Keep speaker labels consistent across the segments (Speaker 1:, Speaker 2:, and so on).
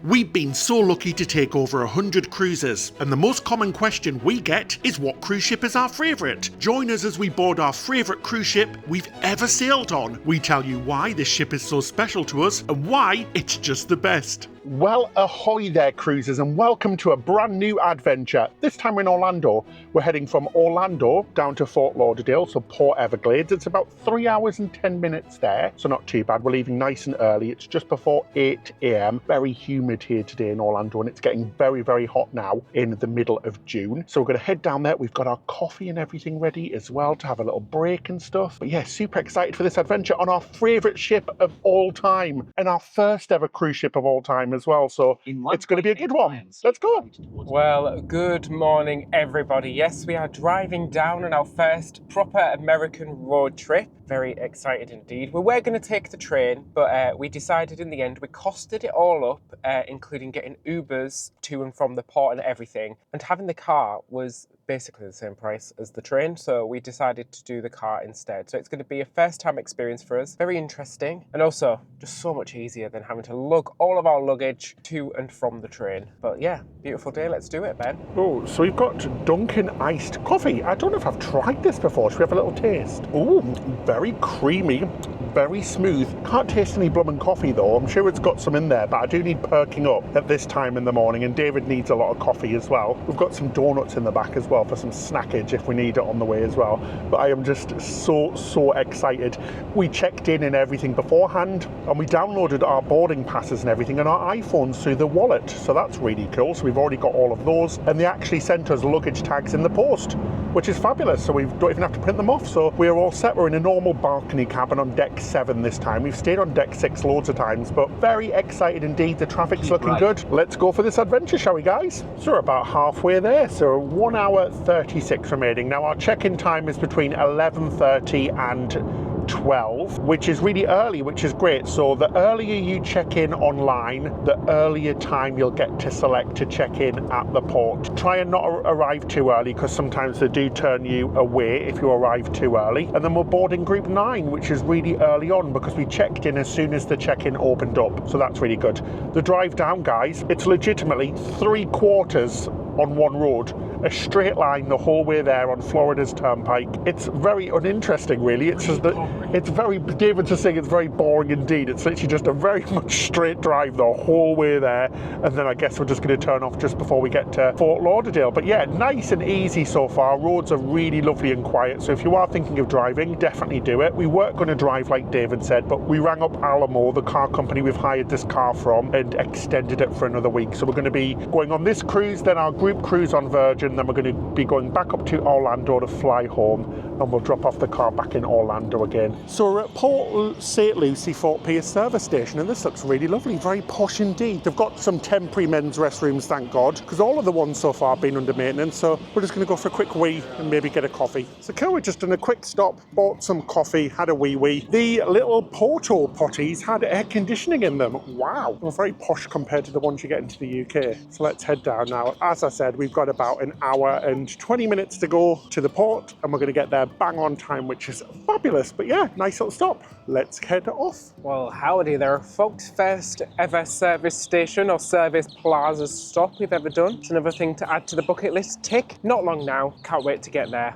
Speaker 1: We've been so lucky to take over 100 cruises, and the most common question we get is what cruise ship is our favourite? Join us as we board our favourite cruise ship we've ever sailed on. We tell you why this ship is so special to us and why it's just the best. Well, ahoy there, cruisers, and welcome to a brand new adventure. This time we're in Orlando. We're heading from Orlando down to Fort Lauderdale, so Port Everglades. It's about 3 hours and 10 minutes there, so not too bad. We're leaving nice and early. It's just before 8 a.m. Very humid here today in Orlando, and it's getting very, very hot now in the middle of June. So we're going to head down there. We've got our coffee and everything ready as well to have a little break and stuff. But yeah, super excited for this adventure on our favourite ship of all time and our first ever cruise ship of all time as well, so it's going to be a good one. Let's go.
Speaker 2: Well, good morning everybody. Yes, we are driving down on our first proper American road trip. Very excited indeed. We were going to take the train, but we decided in the end, we costed it all up, including getting Ubers to and from the port and everything, and having the car was basically the same price as the train, so we decided to do the car instead. So it's going to be a first time experience for us, very interesting, and also just so much easier than having to lug all of our luggage to and from the train. But yeah, beautiful day, let's do it, Ben.
Speaker 1: Oh, so we've got Dunkin' iced coffee. I don't know if I've tried this before. Should we have a little taste? Oh, very creamy, very smooth. Can't taste any bloomin' coffee though. I'm sure it's got some in there, but I do need perking up at this time in the morning, and David needs a lot of coffee as well. We've got some donuts in the back as well for some snackage if we need it on the way as well. But I am just so excited. We checked in and everything beforehand, and we downloaded our boarding passes and everything on our iPhones through the wallet, so that's really cool. So we've already got all of those, and they actually sent us luggage tags in the post, which is fabulous, so we don't even have to print them off. So we're all set. We're in a normal balcony cabin on deck 7 this time. We've stayed on deck 6 loads of times, but very excited indeed. The traffic's looking good. Let's go for this adventure, shall we, guys? So we're about halfway there, so 1 hour 36 remaining. Now our check-in time is between 11:30 and 12, which is really early, which is great. So the earlier you check in online, the earlier time you'll get to select to check in at the port. Try and not arrive too early, because sometimes they do turn you away if you arrive too early. And then we're boarding group 9, which is really early on because we checked in as soon as the check-in opened up, so that's really good. The drive down, guys, it's legitimately 3/4 on one road, a straight line the whole way there on Florida's turnpike. It's very uninteresting, really. It's just that it's very, David's just saying it's very boring indeed. It's literally just a very much straight drive the whole way there, and then I guess we're just going to turn off just before we get to Fort Lauderdale. But yeah, nice and easy so far. Roads are really lovely and quiet, so if you are thinking of driving, definitely do it. We weren't going to drive like David said, but we rang up Alamo, the car company we've hired this car from, and extended it for another week. So we're going to be going on this cruise, then our group cruise on Virgin, then we're going to be going back up to Orlando to fly home, and we'll drop off the car back in Orlando again. So we're at Port St. Lucie Fort Pierce service station, and this looks really lovely, very posh indeed. They've got some temporary men's restrooms, thank God, because all of the ones so far have been under maintenance, so we're just going to go for a quick wee and maybe get a coffee. So cool, we've just done a quick stop, bought some coffee, had a wee. The little portal potties had air conditioning in them. Wow, they're very posh compared to the ones you get into the UK. So let's head down now. As I said, we've got about an hour and 20 minutes to go to the port, and we're going to get there bang on time, which is fabulous. But yeah, nice little stop. Let's head off.
Speaker 2: Well, howdy there, folks. First ever service station or service plaza stop we've ever done. It's another thing to add to the bucket list. Tick. Not long now. Can't wait to get there.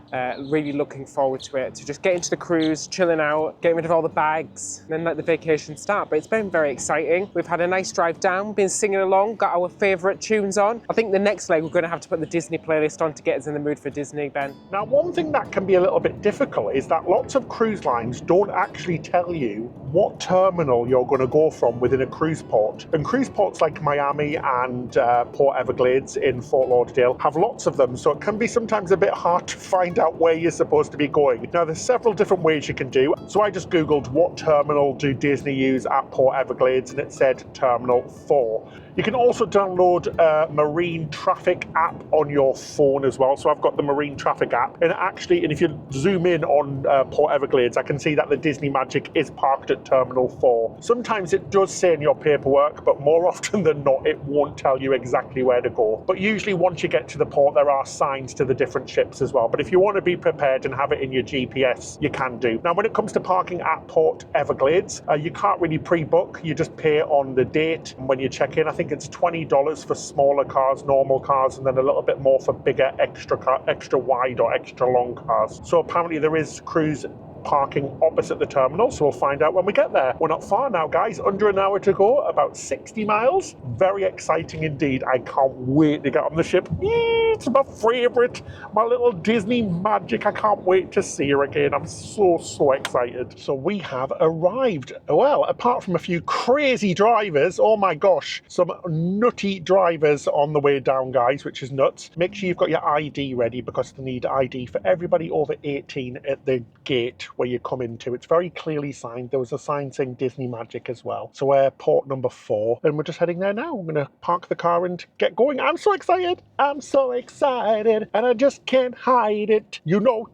Speaker 2: Really looking forward to it. To just get into the cruise, chilling out, getting rid of all the bags, and then let the vacation start. But it's been very exciting. We've had a nice drive down, been singing along, got our favourite tunes on. I think the next leg we're going to have to put the Disney playlist on to get us in the mood for Disney, Ben.
Speaker 1: Now, one thing that can be a little bit difficult is that lots of cruise lines don't actually tell you what terminal you're going to go from within a cruise port. And cruise ports like Miami and Port Everglades in Fort Lauderdale have lots of them, so it can be sometimes a bit hard to find out where you're supposed to be going. Now, there's several different ways you can do. So I just Googled what terminal do Disney use at Port Everglades, and it said Terminal 4. You can also download a marine traffic app on your phone as well. So I've got the marine traffic app, and actually, and if you zoom in on Port Everglades, I can see that the Disney Magic is parked at Terminal 4. Sometimes it does say in your paperwork, but more often than not, it won't tell you exactly where to go. But usually once you get to the port, there are signs to the different ships as well. But if you want to be prepared and have it in your GPS, you can do. Now, when it comes to parking at Port Everglades, you can't really pre-book. You just pay on the date when you check in. I think it's $20 for smaller cars, normal cars, and then a little bit more for bigger, extra wide or extra long cars. So apparently there is cruise parking opposite the terminal, so we'll find out when we get there. We're not far now, guys. Under an hour to go, about 60 miles. Very exciting indeed. I can't wait to get on the ship. It's my favorite, my little Disney Magic. I can't wait to see her again. I'm so excited. So we have arrived. Well, apart from a few crazy drivers, oh my gosh, some nutty drivers on the way down, guys, which is nuts. Make sure you've got your ID ready, because they need ID for everybody over 18 at the gate where you come into. It's very clearly signed. There was a sign saying Disney Magic as well. So we're port number 4, and we're just heading there now. I'm gonna park the car and get going. I'm so excited. I'm so excited, and I just can't hide it. You know,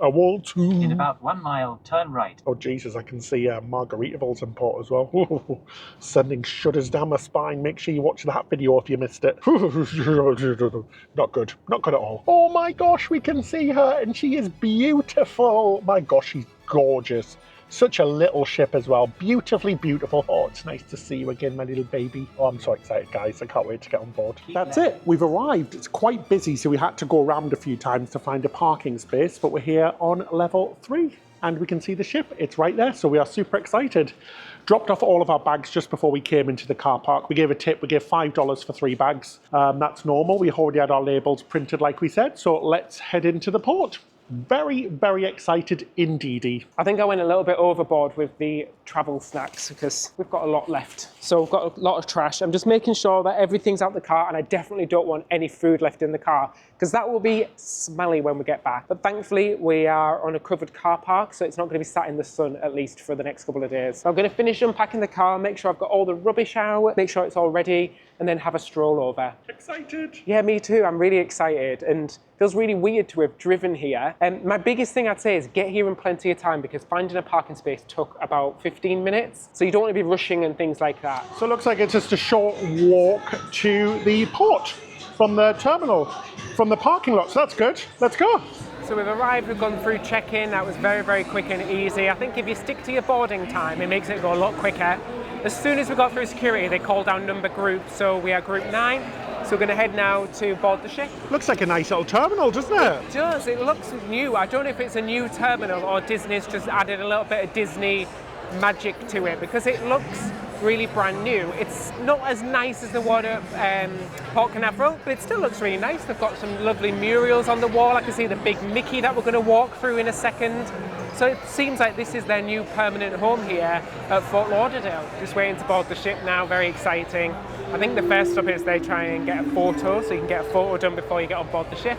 Speaker 1: I want to.
Speaker 3: In about 1 mile, turn right.
Speaker 1: Oh Jesus, I can see Margaritaville's in port as well. Sending shudders down my spine. Make sure you watch that video if you missed it. Not good. Not good at all. Oh my gosh, we can see her, and she is beautiful. My gosh, she's gorgeous. Such a little ship as well. Beautifully beautiful. Oh, it's nice to see you again, my little baby. Oh, I'm so excited, guys. I can't wait to get on board. That's it. We've arrived. It's quite busy, so we had to go around a few times to find a parking space, but we're here on level 3, and we can see the ship. It's right there, so we are super excited. Dropped off all of our bags just before we came into the car park. We gave a tip. We gave $5 for 3 bags. That's normal. We already had our labels printed like we said, so let's head into the port. Very excited indeedy.
Speaker 2: I think I went a little bit overboard with the travel snacks because we've got a lot left. So we've got a lot of trash. I'm just making sure that everything's out the car, and I definitely don't want any food left in the car because that will be smelly when we get back. But thankfully we are on a covered car park, so it's not going to be sat in the sun at least for the next couple of days. So I'm going to finish unpacking the car, make sure I've got all the rubbish out, make sure it's all ready, and then have a stroll over.
Speaker 1: Excited?
Speaker 2: Yeah, me too. I'm really excited, and feels really weird to have driven here. And my biggest thing I'd say is get here in plenty of time, because finding a parking space took about 15 minutes. So you don't want to be rushing and things like that.
Speaker 1: So it looks like it's just a short walk to the port from the terminal, from the parking lot. So that's good. Let's go.
Speaker 2: So we've arrived, we've gone through check-in. That was very quick and easy. I think if you stick to your boarding time, it makes it go a lot quicker. As soon as we got through security, they called our number group. So we are group 9. So we're going to head now to board the ship.
Speaker 1: Looks like a nice little terminal, doesn't it?
Speaker 2: It does. It looks new. I don't know if it's a new terminal or Disney's just added a little bit of Disney magic to it, because it looks really brand new. It's not as nice as the one at Port Canaveral, but it still looks really nice. They've got some lovely murals on the wall. I can see the big Mickey that we're going to walk through in a second. So it seems like this is their new permanent home here at Fort Lauderdale. Just waiting to board the ship now, very exciting. I think the first stop is they try and get a photo, so you can get a photo done before you get on board the ship.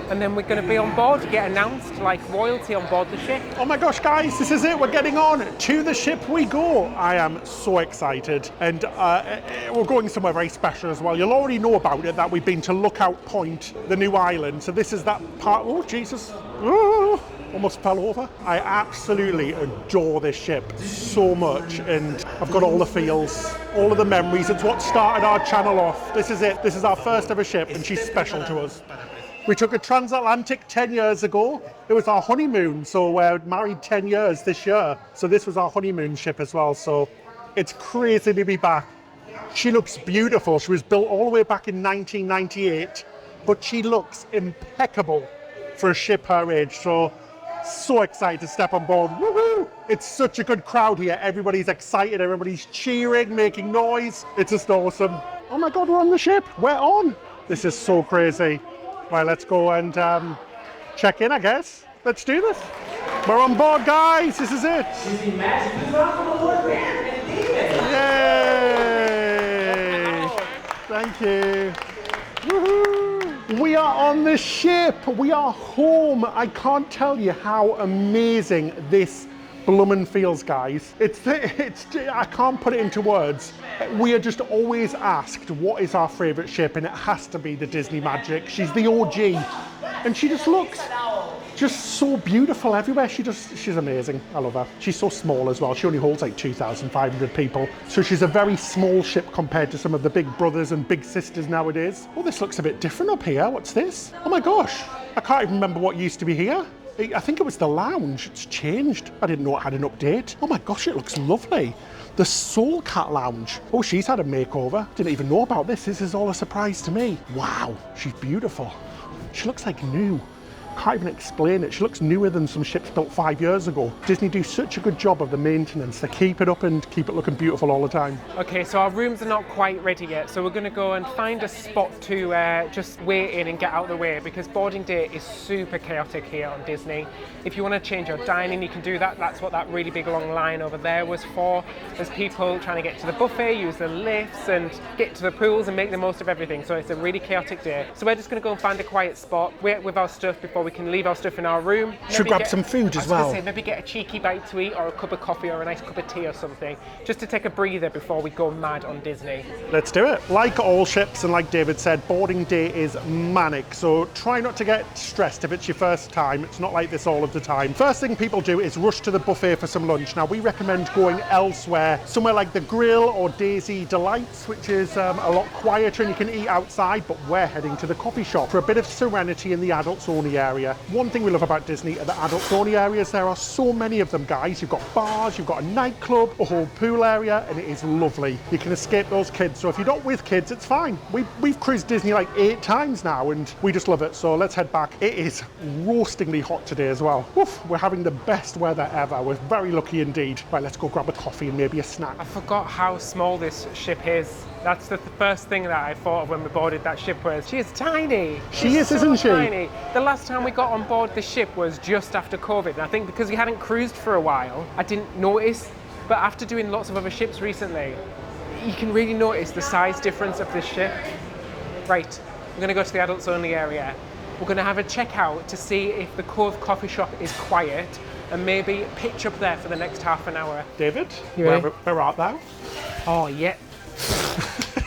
Speaker 2: And then we're going to be on board, get announced like royalty on board the ship.
Speaker 1: Oh my gosh, guys, this is it. We're getting on. To the ship we go. I am so excited. And we're going somewhere very special as well. You'll already know about it, that we've been to Lookout Point, the new island. So this is that part. Oh, Jesus. Oh, almost fell over. I absolutely adore this ship so much. And I've got all the feels, all of the memories. It's what started our channel off. This is it. This is our first ever ship, and she's special to us. We took a transatlantic 10 years ago. It was our honeymoon, so we're married 10 years this year. So this was our honeymoon ship as well, so it's crazy to be back. She looks beautiful. She was built all the way back in 1998, but she looks impeccable for a ship her age, so excited to step on board. Woohoo! It's such a good crowd here. Everybody's excited, everybody's cheering, making noise. It's just awesome. Oh my God, we're on the ship. We're on. This is so crazy. Right, let's go and check in, I guess. Let's do this. We're on board, guys. This is it. Yay! Thank you. Woohoo! We are on the ship. We are home. I can't tell you how amazing this bloomin' feels, guys. I can't put it into words. We are just always asked what is our favourite ship, and it has to be the Disney Magic. She's the OG, and she just looks just so beautiful everywhere. She's amazing. I love her. She's so small as well. She only holds like 2,500 people. So she's a very small ship compared to some of the big brothers and big sisters nowadays. Oh, this looks a bit different up here. What's this? Oh my gosh. I can't even remember what used to be here. I think it was the lounge. It's changed. I didn't know it had an update. Oh my gosh, it looks lovely. The Soul Cat Lounge. Oh, she's had a makeover. Didn't even know about this. This is all a surprise to me. Wow, she's beautiful. She looks like new. Can't even explain it. She looks newer than some ships built 5 years ago. Disney do such a good job of the maintenance. They keep it up and keep it looking beautiful all the time.
Speaker 2: Okay, so our rooms are not quite ready yet, so we're going to go and find a spot to just wait in and get out of the way, because boarding day is super chaotic here on Disney. If you want to change your dining, you can do that. That's what that really big long line over there was for. There's people trying to get to the buffet, use the lifts and get to the pools and make the most of everything. So it's a really chaotic day. So we're just going to go and find a quiet spot, wait with our stuff before we can leave our stuff in our room.
Speaker 1: Should grab some food as well.
Speaker 2: Maybe get a cheeky bite to eat, or a cup of coffee, or a nice cup of tea or something, just to take a breather before we go mad on Disney.
Speaker 1: Let's do it. Like all ships, and like David said, boarding day is manic, so try not to get stressed if it's your first time. It's not like this all of the time. First thing people do is rush to the buffet for some lunch. Now, we recommend going elsewhere, somewhere like the Grill or Daisy Delights, which is a lot quieter and you can eat outside, but we're heading to the coffee shop for a bit of serenity in the adults only area. One thing we love about Disney are the adults only areas. There are so many of them, guys. You've got bars, you've got a nightclub, a whole pool area, and it is lovely. You can escape those kids. So if you're not with kids, it's fine. We've cruised Disney like 8 times now, and we just love it. So let's head back. It is roastingly hot today as well. Oof, we're having the best weather ever. We're very lucky indeed. Right, let's go grab a coffee and maybe a snack.
Speaker 2: I forgot how small this ship is. That's the first thing that I thought of when we boarded that ship was, she is tiny.
Speaker 1: She is, isn't she?
Speaker 2: Tiny. The last time we got on board the ship was just after COVID. And I think because we hadn't cruised for a while, I didn't notice. But after doing lots of other ships recently, you can really notice the size difference of this ship. Right, we're gonna go to the adults only area. We're gonna have a checkout to see if the Cove coffee shop is quiet, and maybe pitch up there for the next half an hour.
Speaker 1: David,
Speaker 2: You ready?
Speaker 1: where art thou?
Speaker 2: Oh, yeah.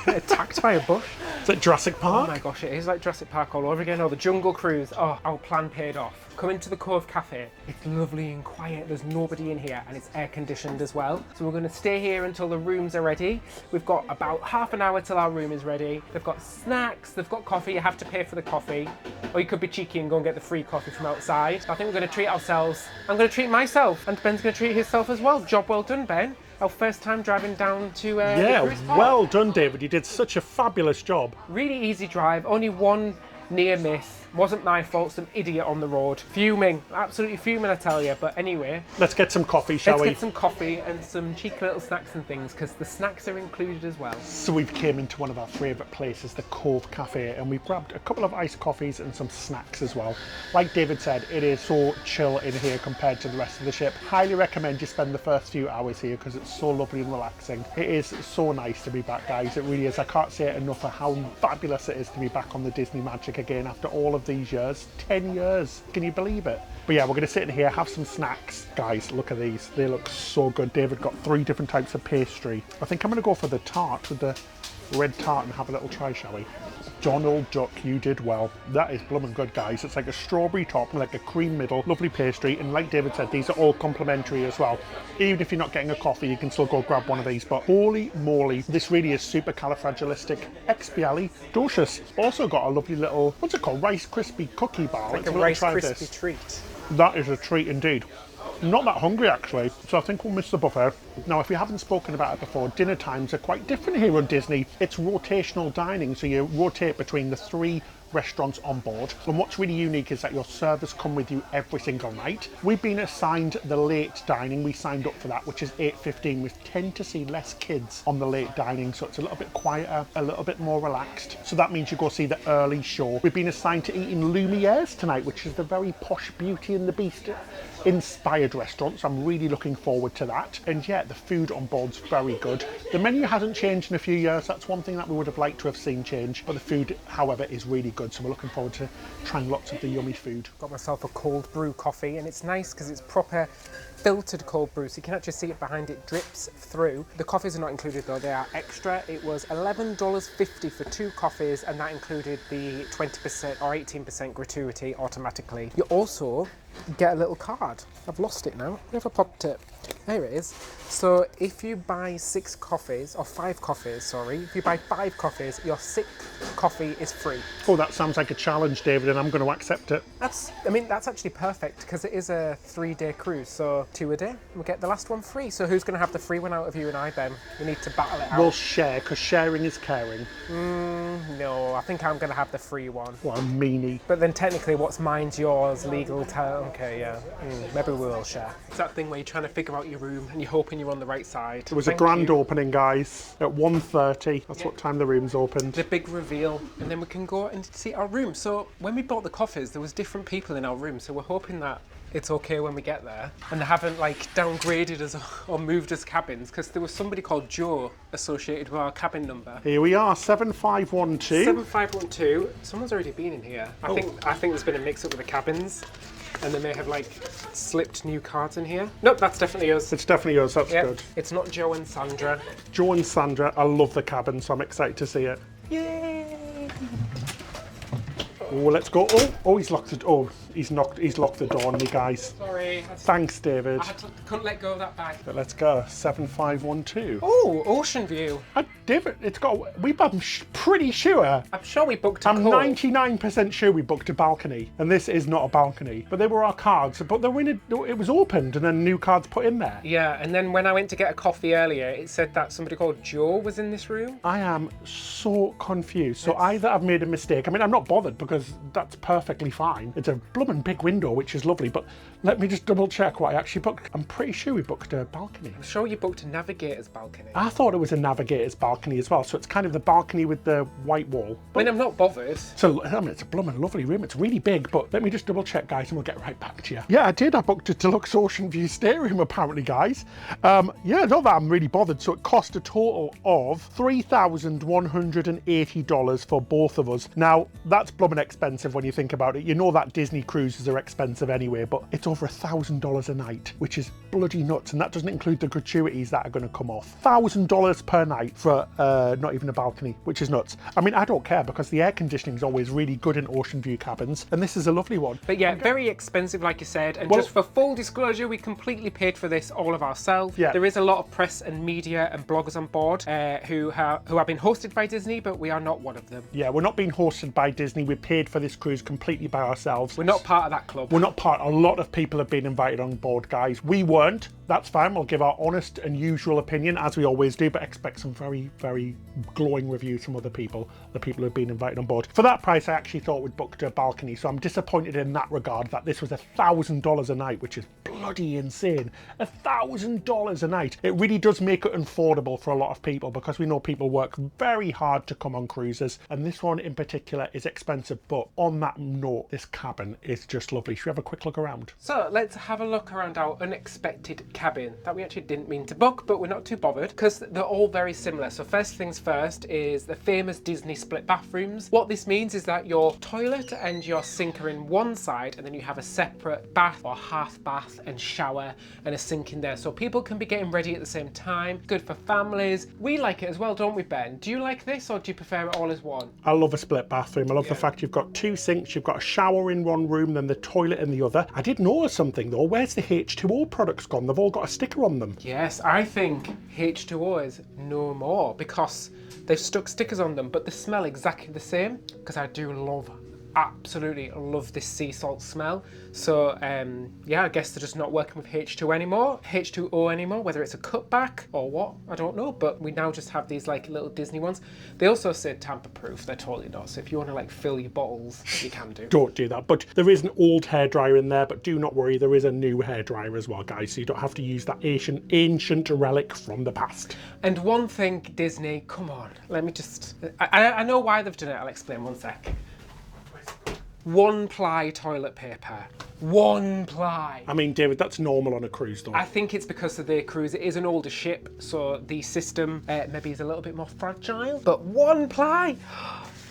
Speaker 2: Attacked by a bush.
Speaker 1: Is it Jurassic Park?
Speaker 2: Oh my gosh, it is like Jurassic Park all over again. Or the Jungle Cruise. Oh, our plan paid off. Come into the Cove Cafe. It's lovely and quiet. There's nobody in here, and it's air conditioned as well. So we're going to stay here until the rooms are ready. We've got about half an hour till our room is ready. They've got snacks, they've got coffee. You have to pay for the coffee, or you could be cheeky and go and get the free coffee from outside. I think we're going to treat ourselves. I'm going to treat myself, and Ben's going to treat himself as well. Job well done, Ben. Our first time driving down to the cruise park.
Speaker 1: Well done, David. You did such a fabulous job.
Speaker 2: Really easy drive, only one near miss. Wasn't my fault, some idiot on the road. Fuming, absolutely fuming, I tell you. But anyway,
Speaker 1: let's get some coffee, shall we?
Speaker 2: Let's get some coffee and some cheeky little snacks and things, because the snacks are included as well.
Speaker 1: So we've came into one of our favourite places, the Cove Cafe, and we've grabbed a couple of iced coffees and some snacks as well. Like David said, it is so chill in here compared to the rest of the ship. Highly recommend you spend the first few hours here because it's so lovely and relaxing. It is so nice to be back, guys. It really is. I can't say it enough for how fabulous it is to be back on the Disney Magic again after all of these years. 10 years. Can you believe it? But yeah, we're going to sit in here, have some snacks. Guys, look at these. They look so good. David got 3 different types of pastry. I think I'm going to go for the tart with the red tart and have a little try, shall we? Donald Duck, you did well. That is blooming good, guys. It's like a strawberry top and like a cream middle, lovely pastry, and like David said, these are all complimentary as well. Even if you're not getting a coffee, you can still go grab one of these. But holy moly, this really is supercalifragilisticexpialidocious. Also got a lovely little, what's it called, Rice Krispie cookie bar.
Speaker 2: It's like a Rice Krispie treat.
Speaker 1: That is a treat indeed. Not that hungry actually, so I think we'll miss the buffet. Now, if we haven't spoken about it before, dinner times are quite different here on Disney. It's rotational dining, so you rotate between the 3 restaurants on board, and what's really unique is that your servers come with you every single night. We've been assigned the late dining. We signed up for that, which is 8:15. We tend to see less kids on the late dining, so it's a little bit quieter, a little bit more relaxed. So that means you go see the early show. We've been assigned to eat in Lumiere's tonight, which is the very posh Beauty and the Beast inspired upgrade restaurant, so I'm really looking forward to that. And yeah, the food on board's very good. The menu hasn't changed in a few years. That's one thing that we would have liked to have seen change. But the food, however, is really good. So we're looking forward to trying lots of the yummy food.
Speaker 2: Got myself a cold brew coffee, and it's nice because it's proper filtered cold brew, so you can actually see it behind it drips through. The coffees are not included though, they are extra. It was $11.50 for 2 coffees, and that included the 20% or 18% gratuity automatically. You also get a little card. I've lost it now. Where have I popped it? There it is. So if you buy 6 coffees, or 5 coffees, sorry, if you buy 5 coffees, your 6th coffee is free.
Speaker 1: Oh, that sounds like a challenge, David, and I'm going to accept it.
Speaker 2: That's actually perfect because it is a 3-day cruise, so 2 a day. We'll get the last one free. So who's going to have the free one out of you and I, Ben? We need to battle it out.
Speaker 1: We'll share, because sharing is caring.
Speaker 2: No, I think I'm going to have the free one.
Speaker 1: What a meanie.
Speaker 2: But then technically what's mine's yours, legal okay, yeah. Maybe we will share. It's that thing where you're trying to figure out your room and you're hoping you're on the right side.
Speaker 1: It was a grand opening, guys, at 1:30. That's what time the room's opened.
Speaker 2: The big reveal, and then we can go and see our room. So when we bought the coffees, there was different people in our room, so we're hoping that it's okay when we get there and they haven't like downgraded us or moved us cabins, because there was somebody called Joe associated with our cabin number.
Speaker 1: Here we are, 7512.
Speaker 2: 7512. Someone's already been in here. I think there's been a mix-up with the cabins, and they may have like slipped new cards in here. Nope, that's definitely us.
Speaker 1: It's definitely us, that's good.
Speaker 2: It's not Joe and Sandra.
Speaker 1: Joe and Sandra, I love the cabin, so I'm excited to see it.
Speaker 2: Yay!
Speaker 1: Oh, let's go. Oh, he's locked the. Oh, he's locked the door on me, guys.
Speaker 2: Sorry.
Speaker 1: Thanks, David.
Speaker 2: Couldn't let go of that bag.
Speaker 1: But let's go. 7512.
Speaker 2: Oh, ocean view.
Speaker 1: David, it's got. I'm pretty sure.
Speaker 2: I'm sure we booked a
Speaker 1: I'm
Speaker 2: call.
Speaker 1: 99% sure we booked a balcony, and this is not a balcony. But they were our cards. But they were it was opened, and then new cards put in there.
Speaker 2: Yeah, and then when I went to get a coffee earlier, it said that somebody called Joe was in this room. I
Speaker 1: am so confused. So either I've made a mistake. I mean, I'm not bothered because that's perfectly fine. It's a blooming big window, which is lovely. But let me just double check what I actually booked. I'm pretty sure we booked a balcony.
Speaker 2: I'm sure you booked a navigator's balcony.
Speaker 1: I thought it was a navigator's balcony as well. So it's kind of the balcony with the white wall.
Speaker 2: I mean, I'm not bothered.
Speaker 1: So, I mean, it's a blooming lovely room. It's really big, but let me just double check, guys, and we'll get right back to you. Yeah, I did. I booked a deluxe ocean view stateroom, apparently, guys. Yeah, not that I'm really bothered. So it cost a total of $3,180 for both of us. Now, that's blooming expensive when you think about it. You know that Disney cruises are expensive anyway, but it's over $1,000 a night, which is bloody nuts. And that doesn't include the gratuities that are going to come off. $1,000 per night for not even a balcony, which is nuts. I mean, I don't care because the air conditioning is always really good in ocean view cabins, and this is a lovely one.
Speaker 2: But yeah, very expensive, like you said. And just for full disclosure, we completely paid for this all of ourselves.
Speaker 1: Yeah.
Speaker 2: There is a lot of press and media and bloggers on board who have been hosted by Disney, but we are not one of them.
Speaker 1: Yeah, we're not being hosted by Disney. We paid for this cruise completely by ourselves.
Speaker 2: We're not part of that club.
Speaker 1: We're not part. A lot of people have been invited on board, guys. We weren't. That's fine. We'll give our honest and usual opinion, as we always do, but expect some very, very glowing reviews from other people, the people who have been invited on board. For that price, I actually thought we'd booked a balcony, so I'm disappointed in that regard that this was $1,000 a night, which is bloody insane. $1,000 a night. It really does make it affordable for a lot of people because we know people work very hard to come on cruises, and this one in particular is expensive. But on that note, this cabin is just lovely. Should we have a quick look around?
Speaker 2: So let's have a look around our unexpected cabin that we actually didn't mean to book, but we're not too bothered because they're all very similar. So first things first is the famous Disney split bathrooms. What this means is that your toilet and your sink are in one side, and then you have a separate bath or half bath and shower and a sink in there, so people can be getting ready at the same time. Good for families. We like it as well, don't we, Ben? Do you like this, or do you prefer it all as one?
Speaker 1: I love a split bathroom. I love the fact you've got 2 sinks, you've got a shower in one room, then the toilet in the other. I did notice something though. Where's the H2O products gone? They've all got a sticker on them.
Speaker 2: Yes, I think H2O is no more because they've stuck stickers on them, but they smell exactly the same, because I do absolutely love this sea salt smell. So yeah, I guess they're just not working with H2O anymore, whether it's a cutback or what, I don't know, but we now just have these like little Disney ones. They also say tamper proof. They're totally not, so if you want to like fill your bottles, you can do.
Speaker 1: Don't do that. But there is an old hairdryer in there, but do not worry, there is a new hairdryer as well, guys, so you don't have to use that ancient relic from the past.
Speaker 2: And one thing, Disney, come on, let me just, I know why they've done it, I'll explain, one sec. 1-ply toilet paper. 1 ply.
Speaker 1: I mean, David, that's normal on a cruise, though.
Speaker 2: I think it's because of the cruise. It is an older ship, so the system maybe is a little bit more fragile. But 1 ply.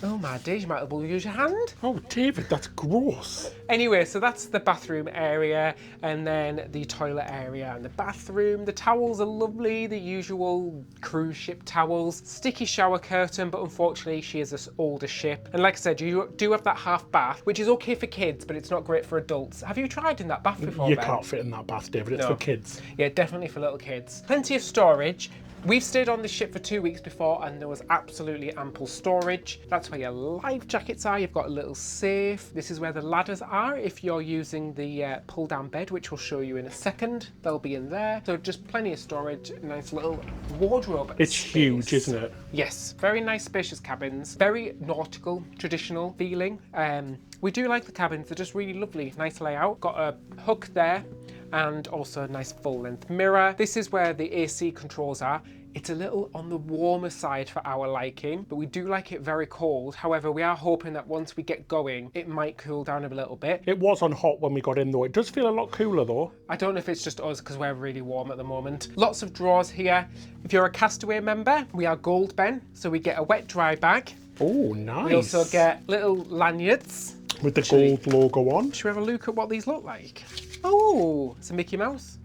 Speaker 2: Oh my days, you might as well use your hand.
Speaker 1: Oh, David, that's gross.
Speaker 2: Anyway, so that's the bathroom area, and then the toilet area and the bathroom. The towels are lovely, the usual cruise ship towels. Sticky shower curtain, but unfortunately she is this older ship. And like I said, you do have that half bath, which is okay for kids, but it's not great for adults. Have you tried in that bath before,
Speaker 1: You
Speaker 2: Ben?
Speaker 1: can't fit in that bath, David. It's for kids.
Speaker 2: Yeah, definitely for little kids. Plenty of storage. We've stayed on this ship for 2 weeks before and there was absolutely ample storage. That's where your life jackets are. You've got a little safe. This is where the ladders are if you're using the pull down bed, which we'll show you in a second. They'll be in there. So just plenty of storage, nice little wardrobe.
Speaker 1: It's
Speaker 2: space.
Speaker 1: huge, isn't it?
Speaker 2: Yes, very nice spacious cabins. Very nautical, traditional feeling. We do like the cabins. They're just really lovely. Nice layout. Got a hook there and also a nice full length mirror. This is where the AC controls are. It's a little on the warmer side for our liking, but we do like it very cold. However, we are hoping that once we get going, it might cool down a little bit.
Speaker 1: It was on hot when we got in, though. It does feel a lot cooler, though.
Speaker 2: I don't know if it's just us because we're really warm at the moment. Lots of drawers here. If you're a Castaway member, we are gold, Ben, so we get a wet dry bag.
Speaker 1: Oh, nice.
Speaker 2: We also get little lanyards.
Speaker 1: With the gold logo on.
Speaker 2: Should we have a look at what these look like? Oh, it's a Mickey Mouse.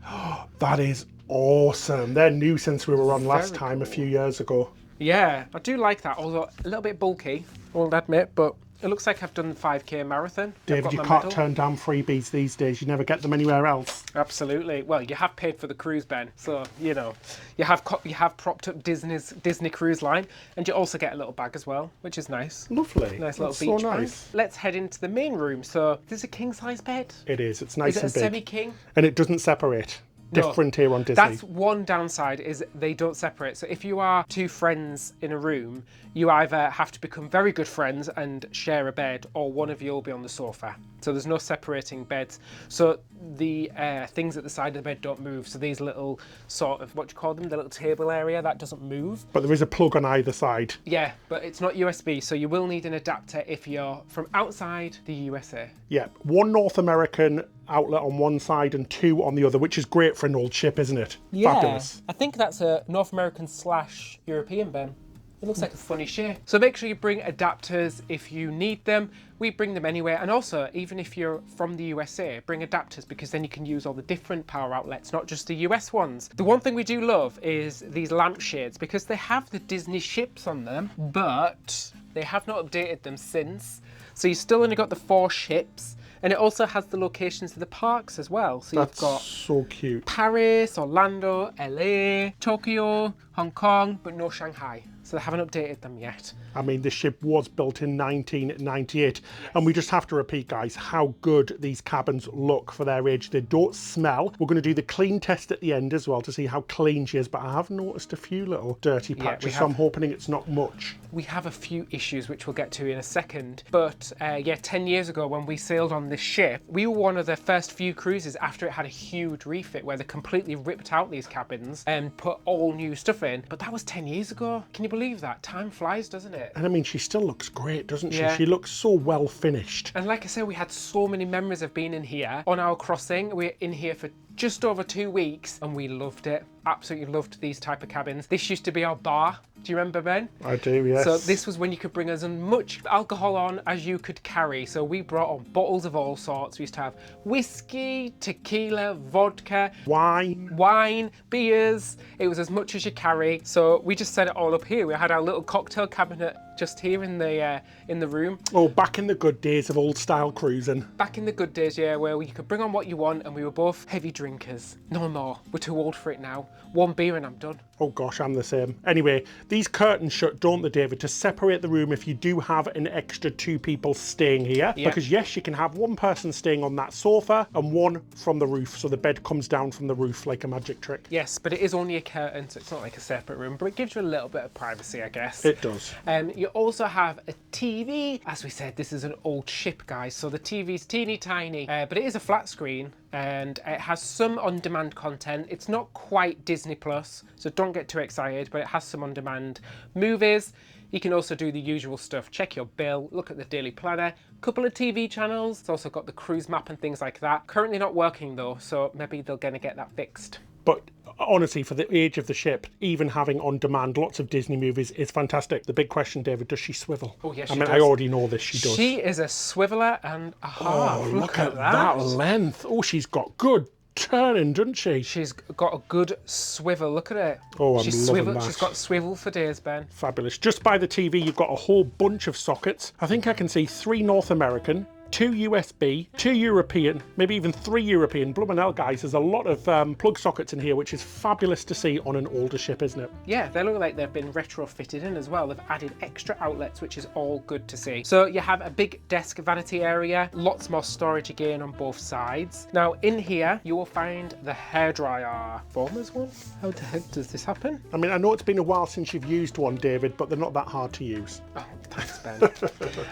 Speaker 1: That is awesome. They're new since we were on last time a few years ago.
Speaker 2: Yeah, I do like that, although a little bit bulky, I'll admit, but it looks like I've done the 5K marathon.
Speaker 1: David, you can't turn down freebies these days. You never get them anywhere else.
Speaker 2: Absolutely. Well, you have paid for the cruise, Ben, so you know you have propped up Disney Cruise Line, and you also get a little bag as well, which is nice.
Speaker 1: Lovely.
Speaker 2: Nice little
Speaker 1: That's
Speaker 2: beach
Speaker 1: so
Speaker 2: bag.
Speaker 1: nice.
Speaker 2: Let's head into the main room. So there's a king size bed.
Speaker 1: It is. It's nice
Speaker 2: Is it a
Speaker 1: and big.
Speaker 2: semi-king?
Speaker 1: And it doesn't separate. Different here on Disney.
Speaker 2: That's one downside, is they don't separate. So if you are two friends in a room, you either have to become very good friends and share a bed, or one of you will be on the sofa. So there's no separating beds. So the things at the side of the bed don't move. So these little sort of, what do you call them? The little table area, that doesn't move.
Speaker 1: But there is a plug on either side.
Speaker 2: Yeah, but it's not USB. So you will need an adapter if you're from outside the USA.
Speaker 1: Yeah, one North American outlet on one side and two on the other, which is great for an old ship, isn't it?
Speaker 2: Yeah,
Speaker 1: Fabulous.
Speaker 2: I think that's a North American / European, Ben. It looks like a funny shape. So make sure you bring adapters if you need them. We bring them anywhere. And also, even if you're from the USA, bring adapters, because then you can use all the different power outlets, not just the US ones. The one thing we do love is these lampshades, because they have the Disney ships on them, but they have not updated them since. So you still only got the 4 ships. And it also has the locations of the parks as well. So
Speaker 1: That's
Speaker 2: you've got
Speaker 1: so cute.
Speaker 2: Paris, Orlando, LA, Tokyo, Hong Kong, but no Shanghai. So they haven't updated them yet.
Speaker 1: I mean, this ship was built in 1998. And we just have to repeat, guys, how good these cabins look for their age. They don't smell. We're going to do the clean test at the end as well to see how clean she is. But I have noticed a few little dirty patches, so I'm hoping it's not much.
Speaker 2: We have a few issues which we'll get to in a second. But yeah, 10 years ago when we sailed on this ship, we were one of the first few cruises after it had a huge refit where they completely ripped out these cabins and put all new stuff in. But that was 10 years ago. Can you believe that? Time flies, doesn't it?
Speaker 1: And I mean, she still looks great, doesn't she?
Speaker 2: Yeah.
Speaker 1: She looks so well finished.
Speaker 2: And like I said, we had so many memories of being in here. On our crossing, we're in here for just over 2 weeks and we loved it. Absolutely loved these type of cabins. This used to be our bar. Do you remember, Ben?
Speaker 1: I do, yes.
Speaker 2: So this was when you could bring as much alcohol on as you could carry. So we brought on bottles of all sorts. We used to have whiskey, tequila, vodka, wine, beers. It was as much as you carry. So we just set it all up here. We had our little cocktail cabinet just here in the room.
Speaker 1: Oh, back in the good days of old style cruising.
Speaker 2: Back in the good days, yeah, where you could bring on what you want, and we were both heavy drinkers. No more. We're too old for it now. 1 beer and I'm done.
Speaker 1: Oh gosh, I'm the same. Anyway, these curtains shut, don't they, David, to separate the room if you do have an extra 2 people staying here.
Speaker 2: Yeah.
Speaker 1: Because yes, you can have 1 person staying on that sofa and 1 from the roof, so the bed comes down from the roof like a magic trick.
Speaker 2: Yes, but it is only a curtain, so it's not like a separate room, but it gives you a little bit of privacy, I guess.
Speaker 1: It does.
Speaker 2: You also have a TV. As we said, this is an old ship, guys, so the TV's teeny tiny, but it is a flat screen and it has some on-demand content. It's not quite Disney Plus, so don't get too excited, but it has some on-demand movies. You can also do the usual stuff, check your bill, look at the daily planner, couple of TV channels. It's also got the cruise map and things like that. Currently not working though, so maybe they're gonna get that fixed.
Speaker 1: But honestly, for the age of the ship, even having on demand lots of Disney movies is fantastic. The big question, David, does she swivel?
Speaker 2: Oh yes,
Speaker 1: I mean, I already know this, she does.
Speaker 2: She is a swiveler and a half.
Speaker 1: Oh, look at that length. Oh, she's got good turning, doesn't she?
Speaker 2: She's got a good swivel. Look at it.
Speaker 1: Oh, I'm loving that.
Speaker 2: She's got swivel for days, Ben.
Speaker 1: Fabulous. Just by the TV, you've got a whole bunch of sockets. I think I can see 3 North American, 2 USB, 2 European, maybe even 3 European. Bloomin' hell, guys, there's a lot of plug sockets in here, which is fabulous to see on an older ship, isn't it?
Speaker 2: Yeah, they look like they've been retrofitted in as well. They've added extra outlets, which is all good to see. So you have a big desk vanity area, lots more storage again on both sides. Now in here, you will find the hairdryer. Formers one? How the heck does this happen?
Speaker 1: I mean, I know it's been a while since you've used one, David, but they're not that hard to use.
Speaker 2: Oh, thanks,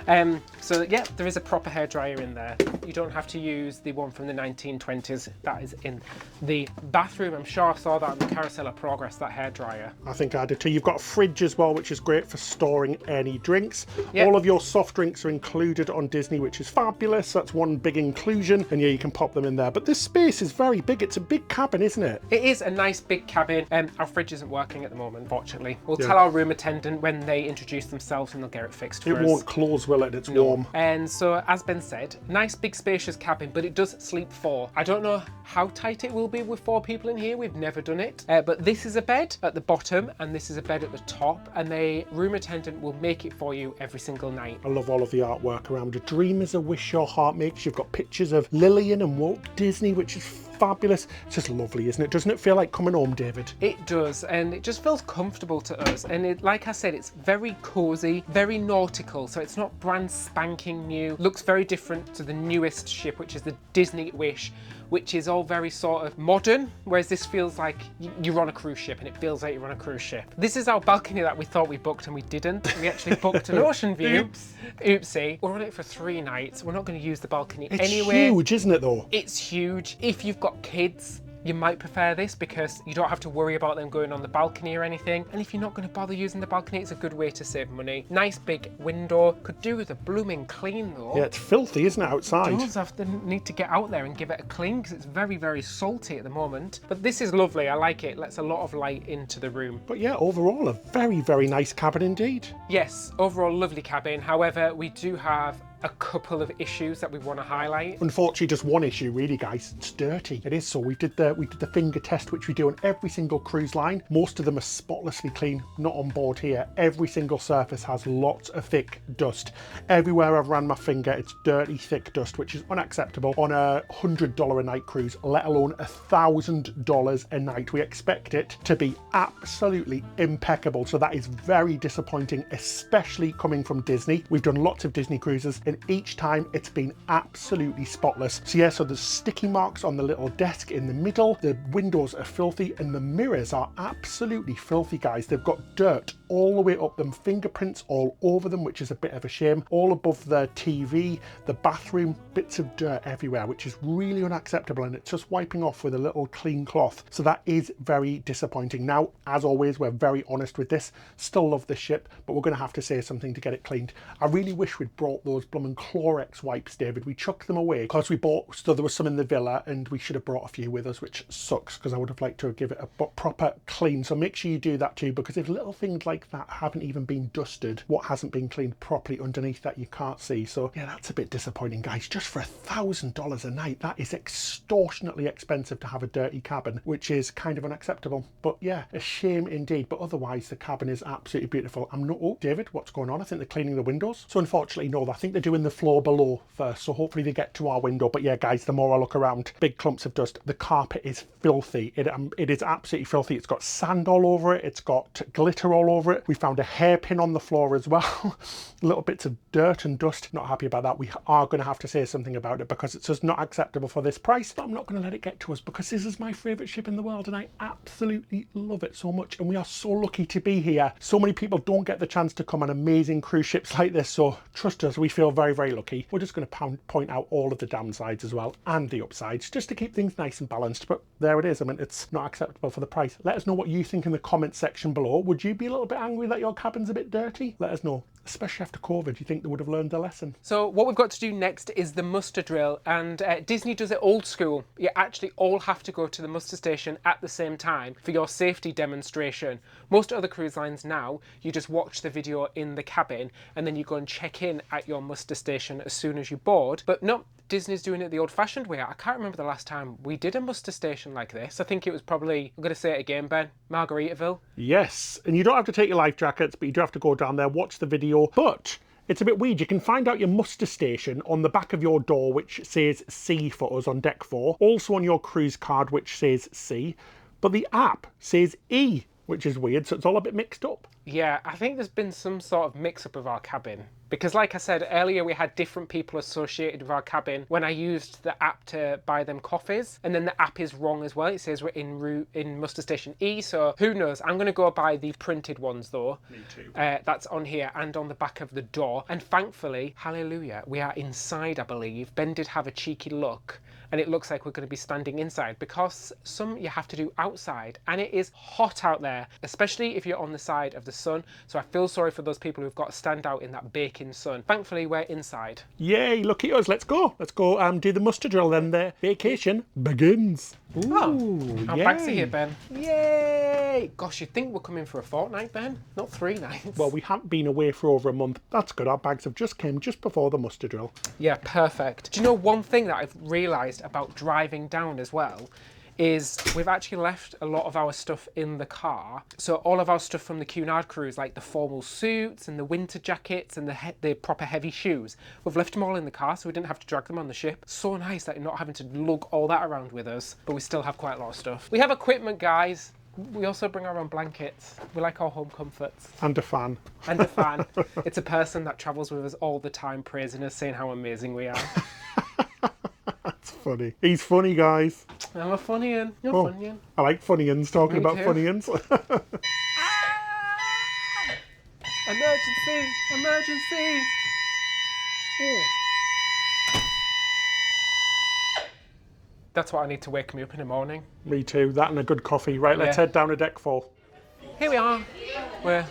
Speaker 2: Ben. So yeah, there is a proper hairdryer in there. You don't have to use the one from the 1920s. That is in the bathroom. I'm sure I saw that on the Carousel of Progress, that hairdryer.
Speaker 1: I think I did too. You've got a fridge as well, which is great for storing any drinks.
Speaker 2: Yep.
Speaker 1: All of your soft drinks are included on Disney, which is fabulous. That's one big inclusion. And yeah, you can pop them in there. But this space is very big. It's a big cabin, isn't it?
Speaker 2: It is a nice big cabin. Our fridge isn't working at the moment, unfortunately. We'll tell our room attendant when they introduce themselves and they'll get it fixed for us.
Speaker 1: It won't close, will it? It's warm.
Speaker 2: And so, as Ben said, nice big spacious cabin, but it does sleep 4. I don't know how tight it will be with 4 people in here. We've never done it. But this is a bed at the bottom and this is a bed at the top, and the room attendant will make it for you every single night.
Speaker 1: I love all of the artwork around. A dream is a wish your heart makes. You've got pictures of Lillian and Walt Disney, which is fabulous. It's just lovely, isn't it? Doesn't it feel like coming home, David?
Speaker 2: It does, and it just feels comfortable to us. And it, like I said, it's very cozy, very nautical, so it's not brand spanking new. Looks very different to the newest ship, which is the Disney Wish, which is all very sort of modern, whereas this feels like you're on a cruise ship, and it feels like you're on a cruise ship. This is our balcony that we thought we booked and we didn't. We actually booked an ocean view.
Speaker 1: Oops.
Speaker 2: Oopsie. We're on it for 3 nights. We're not going to use the balcony
Speaker 1: It's
Speaker 2: anyway.
Speaker 1: huge, isn't it, though?
Speaker 2: It's huge. If you've got kids, you might prefer this because you don't have to worry about them going on the balcony or anything. And if you're not going to bother using the balcony, it's a good way to save money. Nice big window. Could do with a blooming clean though.
Speaker 1: Yeah, it's filthy, isn't it, outside?
Speaker 2: It does have to need to get out there and give it a clean because it's very, very salty at the moment. But this is lovely. I like it. It lets a lot of light into the room.
Speaker 1: But yeah, overall, a very, very nice cabin indeed.
Speaker 2: Yes, overall lovely cabin. However, we do have a couple of issues that we want to highlight.
Speaker 1: Unfortunately, just one issue really, guys. It's dirty. It is so. We did the finger test, which we do on every single cruise line. Most of them are spotlessly clean. Not on board here. Every single surface has lots of thick dust. Everywhere I've ran my finger, it's dirty, thick dust, which is unacceptable on a $100 a night cruise, let alone $1,000 a night. We expect it to be absolutely impeccable. So that is very disappointing, especially coming from Disney. We've done lots of Disney cruises, and each time it's been absolutely spotless. So yeah, so there's sticky marks on the little desk in the middle, the windows are filthy, and the mirrors are absolutely filthy, guys. They've got dirt all the way up them, fingerprints all over them, which is a bit of a shame. All above the TV, the bathroom, bits of dirt everywhere, which is really unacceptable, and it's just wiping off with a little clean cloth. So that is very disappointing. Now, as always, we're very honest with this. Still love this ship, but we're going to have to say something to get it cleaned. I really wish we'd brought those blooming Clorox wipes, David. We chucked them away because we bought, so there was some in the villa, and we should have brought a few with us, which sucks because I would have liked to give it a proper clean. So make sure you do that too, because if little things like that haven't even been dusted, what hasn't been cleaned properly underneath that you can't see. So yeah, that's a bit disappointing, guys. Just for $1,000 a night, that is extortionately expensive to have a dirty cabin, which is kind of unacceptable. But yeah, a shame indeed. But otherwise, the cabin is absolutely beautiful. I'm not, oh, David, what's going on? I think they're cleaning the windows. So unfortunately, no, I think they're doing the floor below first. So hopefully they get to our window. But yeah, guys, the more I look around, big clumps of dust. The carpet is filthy. It is absolutely filthy. It's got sand all over it. It's got glitter all over over it. We found a hairpin on the floor as well. Little bits of dirt and dust. Not happy about that. We are going to have to say something about it because it's just not acceptable for this price. But I'm not going to let it get to us because this is my favourite ship in the world and I absolutely love it so much. And we are so lucky to be here. So many people don't get the chance to come on amazing cruise ships like this. So trust us, we feel very, very lucky. We're just going to point out all of the downsides as well and the upsides just to keep things nice and balanced. But there it is. I mean, it's not acceptable for the price. Let us know what you think in the comments section below. Would you be a little bit angry that your cabin's a bit dirty? Let us know. Especially after COVID, do you think they would have learned their lesson?
Speaker 2: So what we've got to do next is the muster drill, and Disney does it old school. You actually all have to go to the muster station at the same time for your safety demonstration. Most other cruise lines now, you just watch the video in the cabin and then you go and check in at your muster station as soon as you board. But no, Disney's doing it the old-fashioned way. I can't remember the last time we did a muster station like this. I think it was probably, I'm going to say it again, Ben, Margaritaville.
Speaker 1: Yes, and you don't have to take your life jackets, but you do have to go down there, watch the video. But it's a bit weird. You can find out your muster station on the back of your door, which says C for us on deck 4. Also on your cruise card, which says C. But the app says E, which is weird, so it's all a bit mixed up.
Speaker 2: Yeah, I think there's been some sort of mix-up of our cabin. Because like I said earlier, we had different people associated with our cabin when I used the app to buy them coffees. And then the app is wrong as well. It says we're in muster station E, so who knows? I'm going to go buy the printed ones though.
Speaker 1: Me too.
Speaker 2: That's on here and on the back of the door. And thankfully, hallelujah, we are inside, I believe. Ben did have a cheeky look. And it looks like we're going to be standing inside because some you have to do outside and it is hot out there, especially if you're on the side of the sun. So I feel sorry for those people who've got to stand out in that baking sun. Thankfully, we're inside.
Speaker 1: Yay, look at us. Let's go. Let's go do the muster drill then. The vacation begins. Ooh,
Speaker 2: Our bags are here, Ben. Yay! Gosh, you'd think we're coming for a fortnight, Ben, not 3 nights.
Speaker 1: Well, we haven't been away for over a month. That's good. Our bags have just came just before the muster drill.
Speaker 2: Yeah, perfect. Do you know one thing that I've realised about driving down as well is we've actually left a lot of our stuff in the car. So all of our stuff from the Cunard cruise, like the formal suits and the winter jackets and the proper heavy shoes, we've left them all in the car so we didn't have to drag them on the ship. So nice that you're not having to lug all that around with us, but we still have quite a lot of stuff. We have equipment, guys. We also bring our own blankets. We like our home comforts.
Speaker 1: And a fan.
Speaker 2: And a fan. It's a person that travels with us all the time, praising us, saying how amazing we are.
Speaker 1: That's funny. He's funny, guys.
Speaker 2: I'm a funny-un. You're a funny-un.
Speaker 1: I like funny-uns, talking
Speaker 2: Me
Speaker 1: about
Speaker 2: too.
Speaker 1: funny-uns.
Speaker 2: Emergency! Emergency! Oh. That's what I need to wake me up in the morning.
Speaker 1: Me too. That and a good coffee. Right, let's
Speaker 2: Yeah.
Speaker 1: head down to deck 4.
Speaker 2: Here we are. We're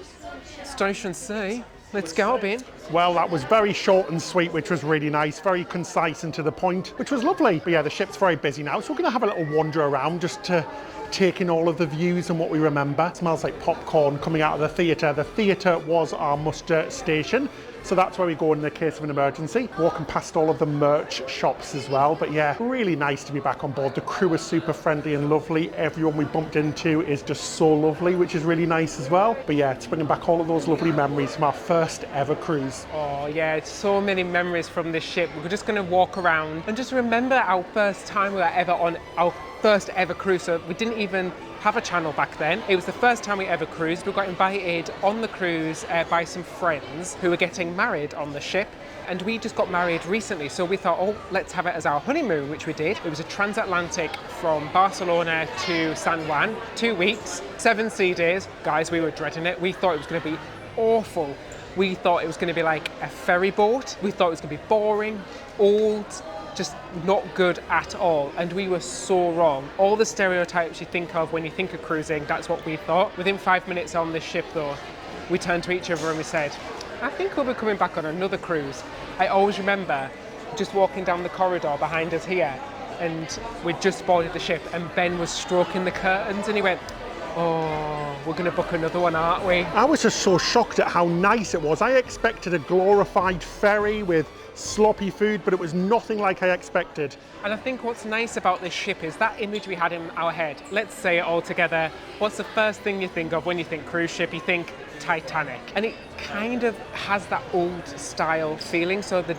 Speaker 2: Station C. Let's go, Ben.
Speaker 1: Well, that was very short and sweet, which was really nice. Very concise and to the point, which was lovely. But yeah, the ship's very busy now, so we're going to have a little wander around just to take in all of the views and what we remember. It smells like popcorn coming out of the theatre. The theatre was our muster station, so that's where we go in the case of an emergency. Walking past all of the merch shops as well. But yeah, really nice to be back on board. The crew is super friendly and lovely. Everyone we bumped into is just so lovely, which is really nice as well. But yeah, it's bringing back all of those lovely memories from our first ever cruise.
Speaker 2: Oh yeah, it's so many memories from this ship. We're just going to walk around and just remember our first time we were ever on our first ever cruise. So we didn't even have a channel back then. It was the first time we ever cruised. We got invited on the cruise by some friends who were getting married on the ship. And we just got married recently, so we thought, oh, let's have it as our honeymoon, which we did. It was a transatlantic from Barcelona to San Juan, 2 weeks, 7 sea days. Guys, we were dreading it. We thought it was going to be awful. We thought it was going to be like a ferry boat. We thought it was going to be boring, old, just not good at all. And we were so wrong. All the stereotypes you think of when you think of cruising, that's what we thought. Within 5 minutes on this ship though, we turned to each other and we said, I think we'll be coming back on another cruise. I always remember just walking down the corridor behind us here and we'd just boarded the ship and Ben was stroking the curtains and he went, oh, we're going to book another one, aren't we?
Speaker 1: I was just so shocked at how nice it was. I expected a glorified ferry with sloppy food, but it was nothing like I expected.
Speaker 2: And I think what's nice about this ship is that image we had in our head. Let's say it all together. What's the first thing you think of when you think cruise ship? You think Titanic. And it kind of has that old style feeling. So the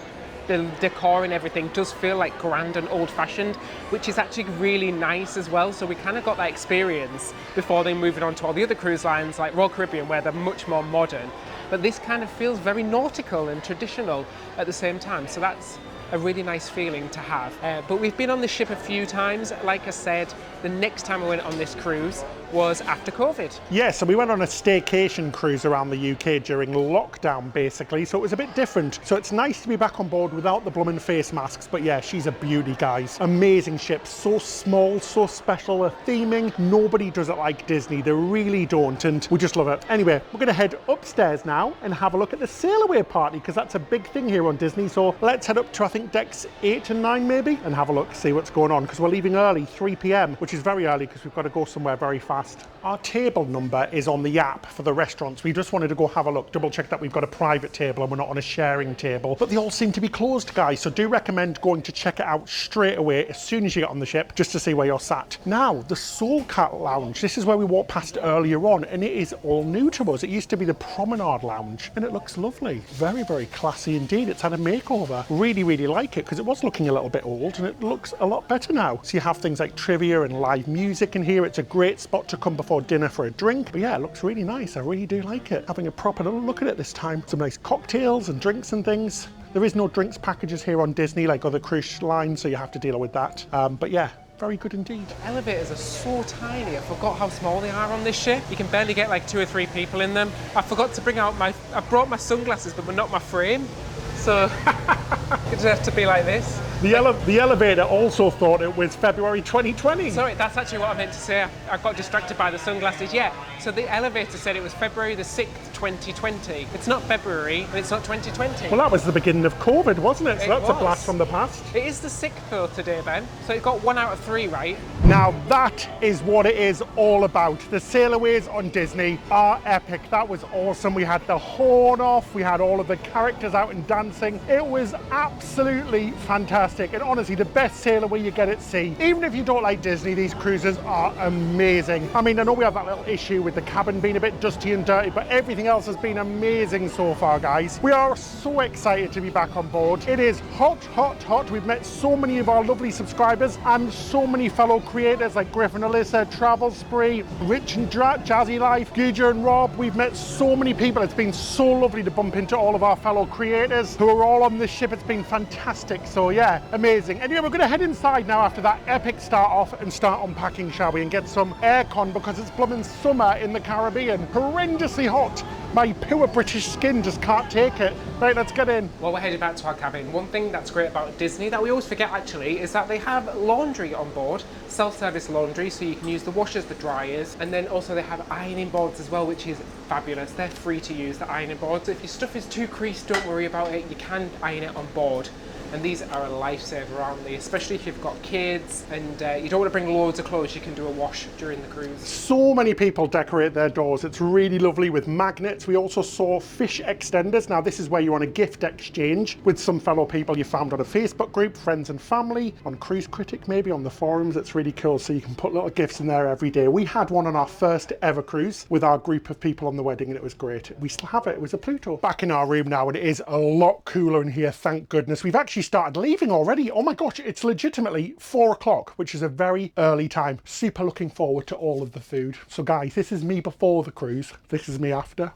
Speaker 2: The decor and everything does feel like grand and old-fashioned, which is actually really nice as well. So we kind of got that experience before then moving on to all the other cruise lines like Royal Caribbean, where they're much more modern. But this kind of feels very nautical and traditional at the same time. So that's a really nice feeling to have. But we've been on this ship a few times. Like I said, the next time I went on this cruise was after COVID.
Speaker 1: Yeah, so we went on a staycation cruise around the UK during lockdown, basically, so it was a bit different. So it's nice to be back on board without the blooming face masks, but yeah, she's a beauty, guys. Amazing ship, so small, so special. The theming, nobody does it like Disney, they really don't, and we just love it. Anyway, we're gonna head upstairs now and have a look at the sail away party, because that's a big thing here on Disney. So let's head up to, I think, decks 8 and 9 maybe, and have a look, see what's going on, because we're leaving early, 3 p.m, which is very early because we've got to go somewhere very fast. Our table number is on the app for the restaurants. We just wanted to go have a look, double check that we've got a private table and we're not on a sharing table, but they all seem to be closed, guys, so do recommend going to check it out straight away as soon as you get on the ship, just to see where you're sat. Now, the Soul Cat Lounge, this is where we walked past earlier on, and it is all new to us. It used to be the Promenade Lounge, and it looks lovely. Very, very classy indeed. It's had a makeover. Really, really like it, because it was looking a little bit old, and it looks a lot better now. So you have things like trivia and live music in here. It's a great spot to come before dinner for a drink. But yeah, it looks really nice. I really do like it. Having a proper little look at it this time. Some nice cocktails and drinks and things. There is no drinks packages here on Disney like other cruise lines, so you have to deal with that. But yeah, very good indeed.
Speaker 2: Elevators are so tiny. I forgot how small they are on this ship. You can barely get like 2 or 3 people in them. I forgot to bring out I brought my sunglasses, but not my frame. So it have to be like this.
Speaker 1: The elevator also thought it was February 2020.
Speaker 2: Sorry, that's actually what I meant to say. I got distracted by the sunglasses. Yeah, so the elevator said it was February the 6th, 2020. It's not February, and it's not 2020.
Speaker 1: Well, that was the beginning of COVID, wasn't it? So that's a blast from the past.
Speaker 2: It is the 6th though today, Ben. So it got 1 out of 3, right?
Speaker 1: Now that is what it is all about. The sailaways on Disney are epic. That was awesome. We had the horn off, we had all of the characters out and dancing. It was absolutely fantastic. And honestly, the best sail away you get at sea. Even if you don't like Disney, these cruises are amazing. I mean, I know we have that little issue with the cabin being a bit dusty and dirty, but everything else has been amazing so far, guys. We are so excited to be back on board. It is hot, hot, hot. We've met so many of our lovely subscribers and so many fellow creators like Griffin Alyssa, Travel Spree, Rich and Jazzy Life, Guja and Rob. We've met so many people. It's been so lovely to bump into all of our fellow creators who are all on this ship. It's been fantastic. So yeah, amazing. Anyway, we're going to head inside now after that epic start off and start unpacking, shall we, and get some aircon because it's blooming summer in the Caribbean. Horrendously hot. My pure British skin just can't take it. Right, let's get in.
Speaker 2: Well, we're headed back to our cabin. One thing that's great about Disney that we always forget actually is that they have laundry on board, self-service laundry, so you can use the washers, the dryers, and then also they have ironing boards as well, which is fabulous. They're free to use, the ironing boards. If your stuff is too creased, don't worry about it. You can iron it on board. And these are a lifesaver, aren't they? Especially if you've got kids and you don't want to bring loads of clothes, you can do a wash during the cruise.
Speaker 1: So many people decorate their doors. It's really lovely with magnets. We also saw fish extenders. Now this is where you want a gift exchange with some fellow people you found on a Facebook group, friends and family, on Cruise Critic, maybe on the forums. It's really cool. So you can put little gifts in there every day. We had one on our first ever cruise with our group of people on the wedding and it was great. We still have it. It was a Pluto. Back in our room now and it is a lot cooler in here, thank goodness. We've actually started leaving already. Oh my gosh, it's legitimately 4 o'clock, which is a very early time. Super looking forward to all of the food. So guys, this is me before the cruise. This is me after. A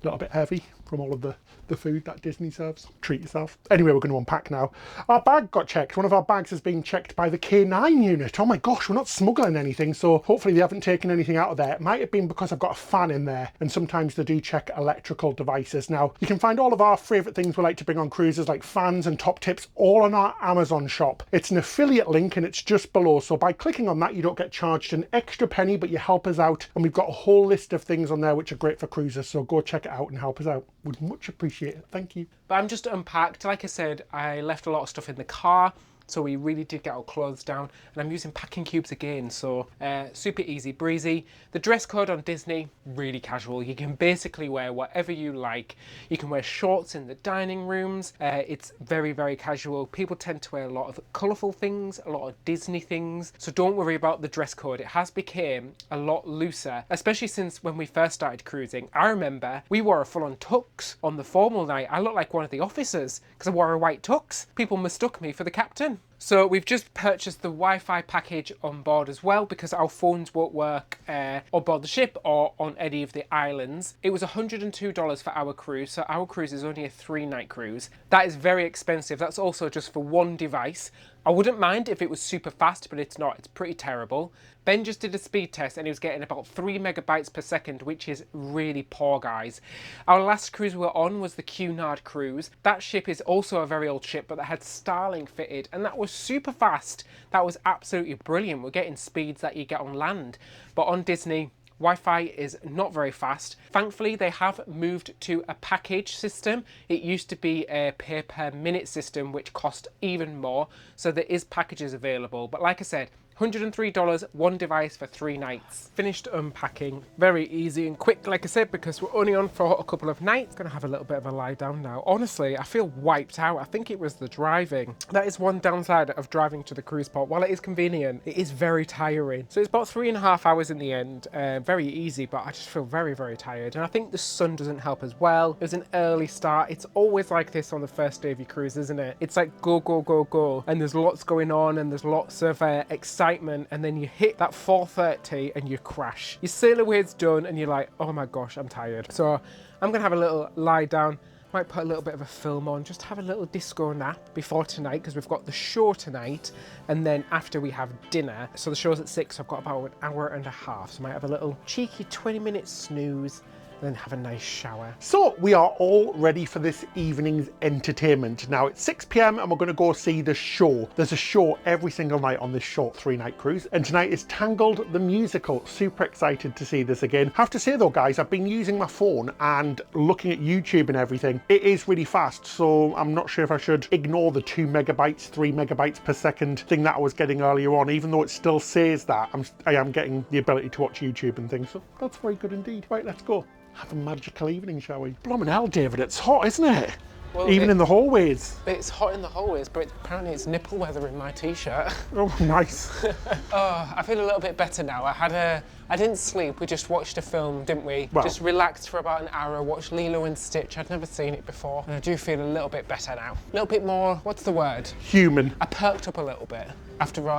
Speaker 1: little bit heavy from all of the food that Disney serves. Treat yourself. Anyway, we're going to unpack now. Our bag got checked. One of our bags has been checked by the K9 unit. Oh my gosh, we're not smuggling anything, so hopefully they haven't taken anything out of there. It might have been because I've got a fan in there, and sometimes they do check electrical devices. Now, you can find all of our favourite things we like to bring on cruises, like fans and top tips, all on our Amazon shop. It's an affiliate link and it's just below, so by clicking on that, you don't get charged an extra penny, but you help us out, and we've got a whole list of things on there which are great for cruisers, so go check it out and help us out. Would much appreciate it. Thank you.
Speaker 2: But I'm just unpacked. Like I said, I left a lot of stuff in the car. So we really did get our clothes down, and I'm using packing cubes again, so super easy breezy. The dress code on Disney, really casual. You can basically wear whatever you like. You can wear shorts in the dining rooms. It's very, very casual. People tend to wear a lot of colourful things, a lot of Disney things, so don't worry about the dress code. It has become a lot looser, especially since when we first started cruising. I remember we wore a full-on tux on the formal night. I looked like one of the officers because I wore a white tux. People mistook me for the captain. So we've just purchased the Wi-Fi package on board as well, because our phones won't work on board the ship or on any of the islands. It was $102 for our cruise, so our cruise is only a 3-night cruise. That is very expensive. That's also just for one device. I wouldn't mind if it was super fast, but it's not. It's pretty terrible. Ben just did a speed test and he was getting about 3 megabytes per second, which is really poor, guys. Our last cruise we were on was the Cunard cruise. That ship is also a very old ship, but that had Starlink fitted, and that was super fast. That was absolutely brilliant. We're getting speeds that you get on land. But on Disney, Wi-Fi is not very fast. Thankfully, they have moved to a package system. It used to be a pay per minute system, which cost even more. So there is packages available. But like I said, $103, one device for 3 nights. Finished unpacking. Very easy and quick, like I said, because we're only on for a couple of nights. Gonna have a little bit of a lie down now. Honestly, I feel wiped out. I think it was the driving. That is one downside of driving to the cruise port. While it is convenient, it is very tiring. So it's about 3.5 hours in the end. Very easy, but I just feel very, very tired. And I think the sun doesn't help as well. It was an early start. It's always like this on the first day of your cruise, isn't it? It's like go, go, go, go. And there's lots going on, and there's lots of excitement, and then you hit that 4:30 and you crash. Your sail aways done and you're like, oh my gosh, I'm tired. So I'm gonna have a little lie down, might put a little bit of a film on, just have a little disco nap before tonight, because we've got the show tonight, and then after we have dinner. So the show's at 6, so I've got about an hour and a half, so I might have a little cheeky 20-minute snooze and then have a nice shower.
Speaker 1: So we are all ready for this evening's entertainment. Now it's 6 p.m. and we're going to go see the show. There's a show every single night on this short 3-night cruise, and tonight is Tangled the musical. Super excited to see this again. Have to say though, guys, I've been using my phone and looking at YouTube and everything. It is really fast, so I'm not sure if I should ignore the 2 megabytes, 3 megabytes per second thing that I was getting earlier on, even though it still says that I am getting the ability to watch YouTube and things. So that's very good indeed. Right, let's go. Have a magical evening, shall we? Blooming hell, David, it's hot, isn't it? Well, even in the hallways.
Speaker 2: It's hot in the hallways, but apparently it's nipple weather in my t-shirt.
Speaker 1: Oh, nice.
Speaker 2: Oh, I feel a little bit better now. I didn't sleep, we just watched a film, didn't we?
Speaker 1: Well,
Speaker 2: just relaxed for about an hour, watched Lilo and Stitch. I'd never seen it before. And I do feel a little bit better now. A little bit more, what's the word?
Speaker 1: Human.
Speaker 2: I perked up a little bit after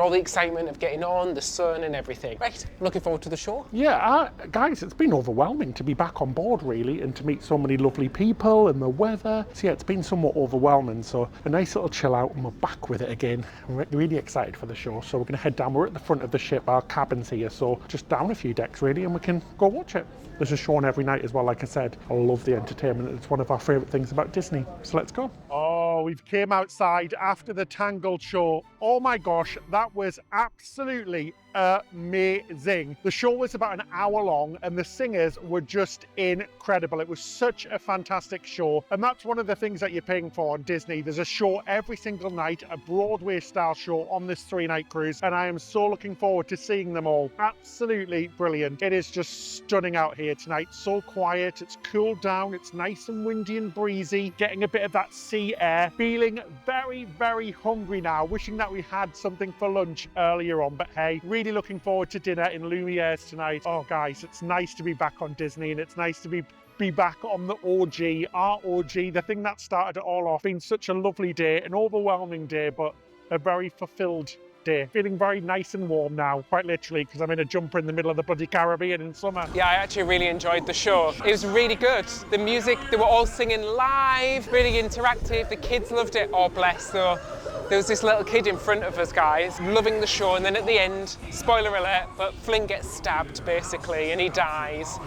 Speaker 2: all the excitement of getting on, the sun and everything. Right, looking forward to the show.
Speaker 1: Yeah, guys, it's been overwhelming to be back on board, really, and to meet so many lovely people and the weather. So yeah, it's been somewhat overwhelming, so a nice little chill out and we're back with it again. I'm really excited for the show, so we're going to head down. We're at the front of the ship, our cabin's here, so just down a few decks, really, and we can go watch it. There's a show on every night as well, like I said. I love the entertainment. It's one of our favourite things about Disney. So let's go. Oh, we've came outside after the Tangled show. Oh my gosh, that was absolutely amazing. The show was about an hour long and the singers were just incredible. It was such a fantastic show, and that's one of the things that you're paying for on Disney. There's a show every single night, a Broadway style show on this 3-night cruise, and I am so looking forward to seeing them all. Absolutely brilliant. It is just stunning out here tonight. So quiet, it's cooled down, it's nice and windy and breezy, getting a bit of that sea air, feeling very, very hungry now, wishing that we had something for lunch earlier on, but hey, really looking forward to dinner in Lumiere's tonight. Oh guys, it's nice to be back on Disney, and it's nice to be back on the OG, our OG, the thing that started it all off. Been such a lovely day, an overwhelming day, but a very fulfilled day. Feeling very nice and warm now, quite literally, because I'm in a jumper in the middle of the bloody Caribbean in summer.
Speaker 2: Yeah, I actually really enjoyed the show. It was really good. The music, they were all singing live, really interactive. The kids loved it, oh bless. So there was this little kid in front of us, guys, loving the show, and then at the end, spoiler alert, but Flynn gets stabbed basically and he dies.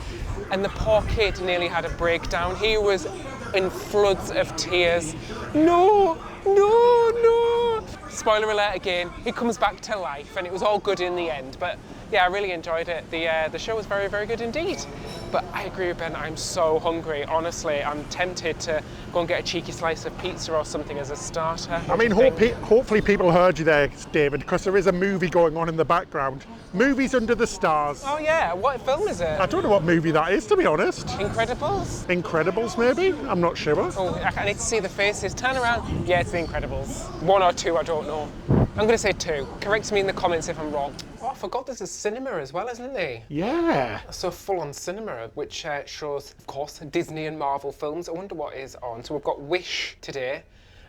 Speaker 2: And the poor kid nearly had a breakdown. He was in floods of tears. No, no, no. Spoiler alert again, he comes back to life and it was all good in the end, but Yeah, I really enjoyed it. The show was very, very good indeed. But I agree with Ben, I'm so hungry. Honestly, I'm tempted to go and get a cheeky slice of pizza or something as a starter.
Speaker 1: I mean, hopefully people heard you there, David, because there is a movie going on in the background. Movies Under the Stars.
Speaker 2: Oh yeah, what film is it?
Speaker 1: I don't know what movie that is, to be honest.
Speaker 2: Incredibles?
Speaker 1: Incredibles, maybe? I'm not sure.
Speaker 2: Oh, I need to see the faces. Turn around. Yeah, it's The Incredibles. 1 or 2, I don't know. I'm going to say 2. Correct me in the comments if I'm wrong. Oh, I forgot there's a cinema as well, isn't there?
Speaker 1: Yeah.
Speaker 2: So full-on cinema, which shows, of course, Disney and Marvel films. I wonder what is on. So we've got Wish today,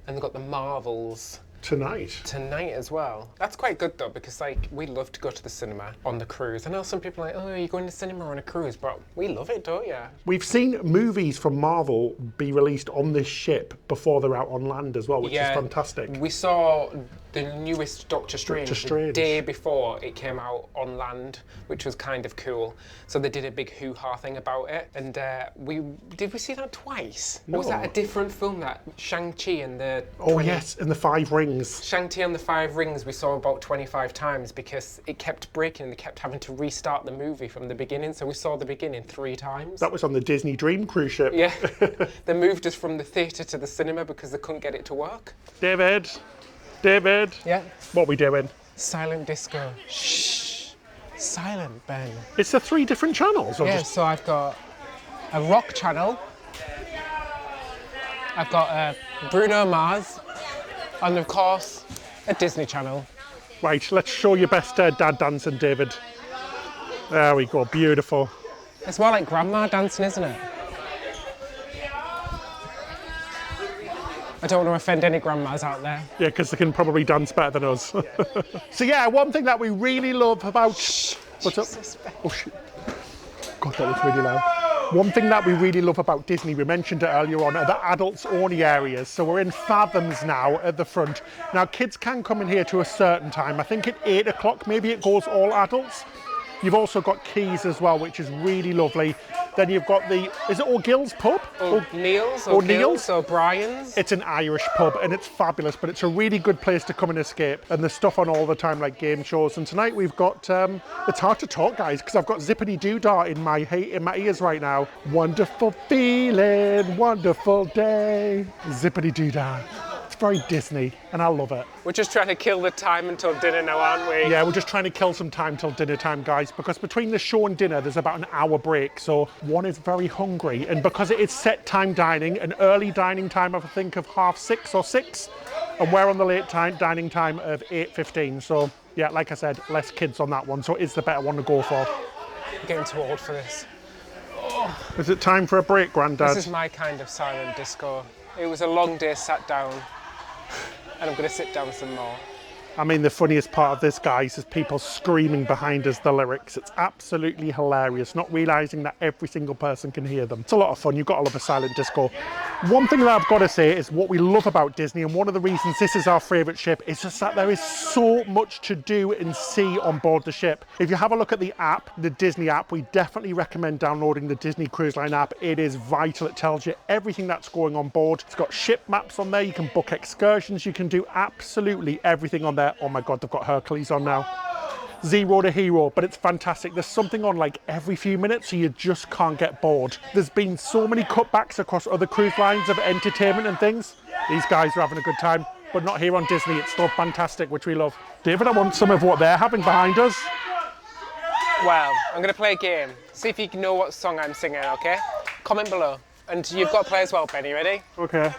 Speaker 2: and we've got the Marvels tonight as well. That's quite good though, because like we love to go to the cinema on the cruise. I know some people are like, oh, are you going to cinema on a cruise? But we love it, don't you?
Speaker 1: We've seen movies from Marvel be released on this ship before they're out on land as well, which is fantastic.
Speaker 2: We saw the newest Doctor Strange the day before it came out on land, which was kind of cool. So they did a big hoo-ha thing about it. And did we see that twice?
Speaker 1: No.
Speaker 2: Or was that a different film, that Shang-Chi and the...
Speaker 1: Oh yes, and the 5 Rings.
Speaker 2: Shang-Chi and the 5 Rings we saw about 25 times because it kept breaking and they kept having to restart the movie from the beginning. So we saw the beginning 3 times.
Speaker 1: That was on the Disney Dream cruise ship.
Speaker 2: Yeah. They moved us from the theatre to the cinema because they couldn't get it to work.
Speaker 1: David.
Speaker 2: Yeah?
Speaker 1: What are we doing?
Speaker 2: Silent disco. Shh. Silent, Ben.
Speaker 1: It's the 3 different channels? Or
Speaker 2: Yeah, so I've got a rock channel. I've got a Bruno Mars. And of course, a Disney channel.
Speaker 1: Right, let's show your best dad dancing, David. There we go, beautiful.
Speaker 2: It's more like grandma dancing, isn't it? I don't want to offend any grandmas out there.
Speaker 1: Yeah, because they can probably dance better than us. So yeah, one thing that we really love about... What's up? Oh shit. God, that was really loud. One thing that we really love about Disney, we mentioned it earlier on, are the adults only areas. So we're in Fathoms now at the front. Now kids can come in here to a certain time. I think at 8 o'clock, maybe it goes all adults. You've also got Keys as well, which is really lovely. Then you've got the, is it O'Gill's pub?
Speaker 2: O'Neill's,
Speaker 1: O'Neill's,
Speaker 2: O'Brien's.
Speaker 1: It's an Irish pub and it's fabulous, but it's a really good place to come and escape. And there's stuff on all the time, like game shows. And tonight we've got, it's hard to talk, guys, because I've got Zippity Doodah in my ears right now. Wonderful feeling, wonderful day, Zippity Doodah. It's very Disney, and I love it.
Speaker 2: We're just trying to kill the time until dinner now, aren't we?
Speaker 1: Yeah, we're just trying to kill some time till dinner time, guys, because between the show and dinner, there's about an hour break, so one is very hungry. And because it is set time dining, an early dining time, I think, of 6:30 or 6, and we're on the late dining time of 8:15. So, yeah, like I said, less kids on that one, so it's the better one to go for.
Speaker 2: I'm getting too old for this.
Speaker 1: Oh. Is it time for a break, Grandad?
Speaker 2: This is my kind of silent disco. It was a long day sat down. And I'm going to sit down some more.
Speaker 1: I mean, the funniest part of this, guys, is people screaming behind us the lyrics. It's absolutely hilarious, not realising that every single person can hear them. It's a lot of fun. You've got to love a silent disco. One thing that I've got to say is what we love about Disney, and one of the reasons this is our favourite ship, is just that there is so much to do and see on board the ship. If you have a look at the app, the Disney app, we definitely recommend downloading the Disney Cruise Line app. It is vital. It tells you everything that's going on board. It's got ship maps on there. You can book excursions. You can do absolutely everything on there. Oh my God, they've got Hercules on now. Zero to Hero, but it's fantastic. There's something on like every few minutes, so you just can't get bored. There's been so many cutbacks across other cruise lines of entertainment and things. These guys are having a good time, but not here on Disney. It's still fantastic, which we love. David, I want some of what they're having behind us.
Speaker 2: Well, I'm going to play a game. See if you can know what song I'm singing, okay? Comment below. And you've got to play as well, Benny. Ready?
Speaker 1: Okay.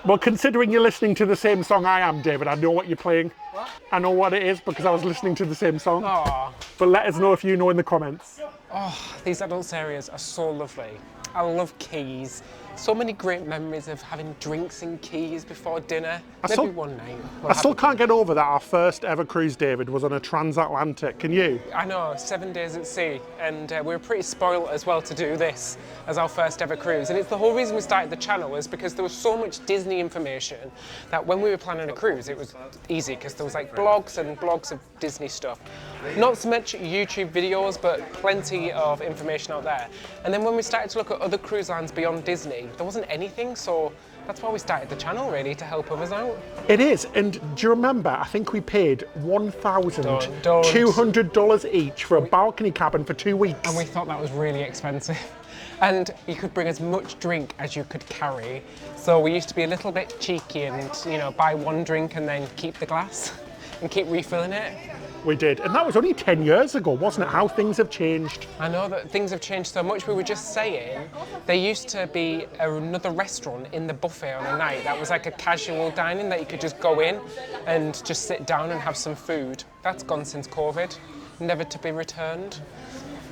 Speaker 1: Well, considering you're listening to the same song I am, David, I know what you're playing.
Speaker 2: What?
Speaker 1: I know what it is because I was listening to the same song.
Speaker 2: Aww.
Speaker 1: But let us know if you know in the comments.
Speaker 2: Oh, these adults areas are so lovely. I love Keys. So many great memories of having drinks in Keys before dinner. Maybe one night.
Speaker 1: I still can't get over that our first ever cruise, David, was on a transatlantic. Can you?
Speaker 2: I know, 7 days at sea. And we were pretty spoiled as well to do this as our first ever cruise. And it's the whole reason we started the channel was because there was so much Disney information that when we were planning a cruise, it was easy because there was like blogs and blogs of Disney stuff. Not so much YouTube videos, but plenty of information out there. And then when we started to look at other cruise lines beyond Disney, activity. There wasn't anything, so that's why we started the channel, really, to help others out.
Speaker 1: It is, and do you remember, I think we paid $1,200 each for a balcony cabin for 2 weeks.
Speaker 2: And we thought that was really expensive. And you could bring as much drink as you could carry. So we used to be a little bit cheeky and, you know, buy one drink and then keep the glass and keep refilling it.
Speaker 1: We did, and that was only 10 years ago, wasn't it? How things have changed.
Speaker 2: I know that things have changed so much. We were just saying, there used to be another restaurant in the buffet on a night that was like a casual dining that you could just go in and just sit down and have some food. That's gone since COVID, never to be returned.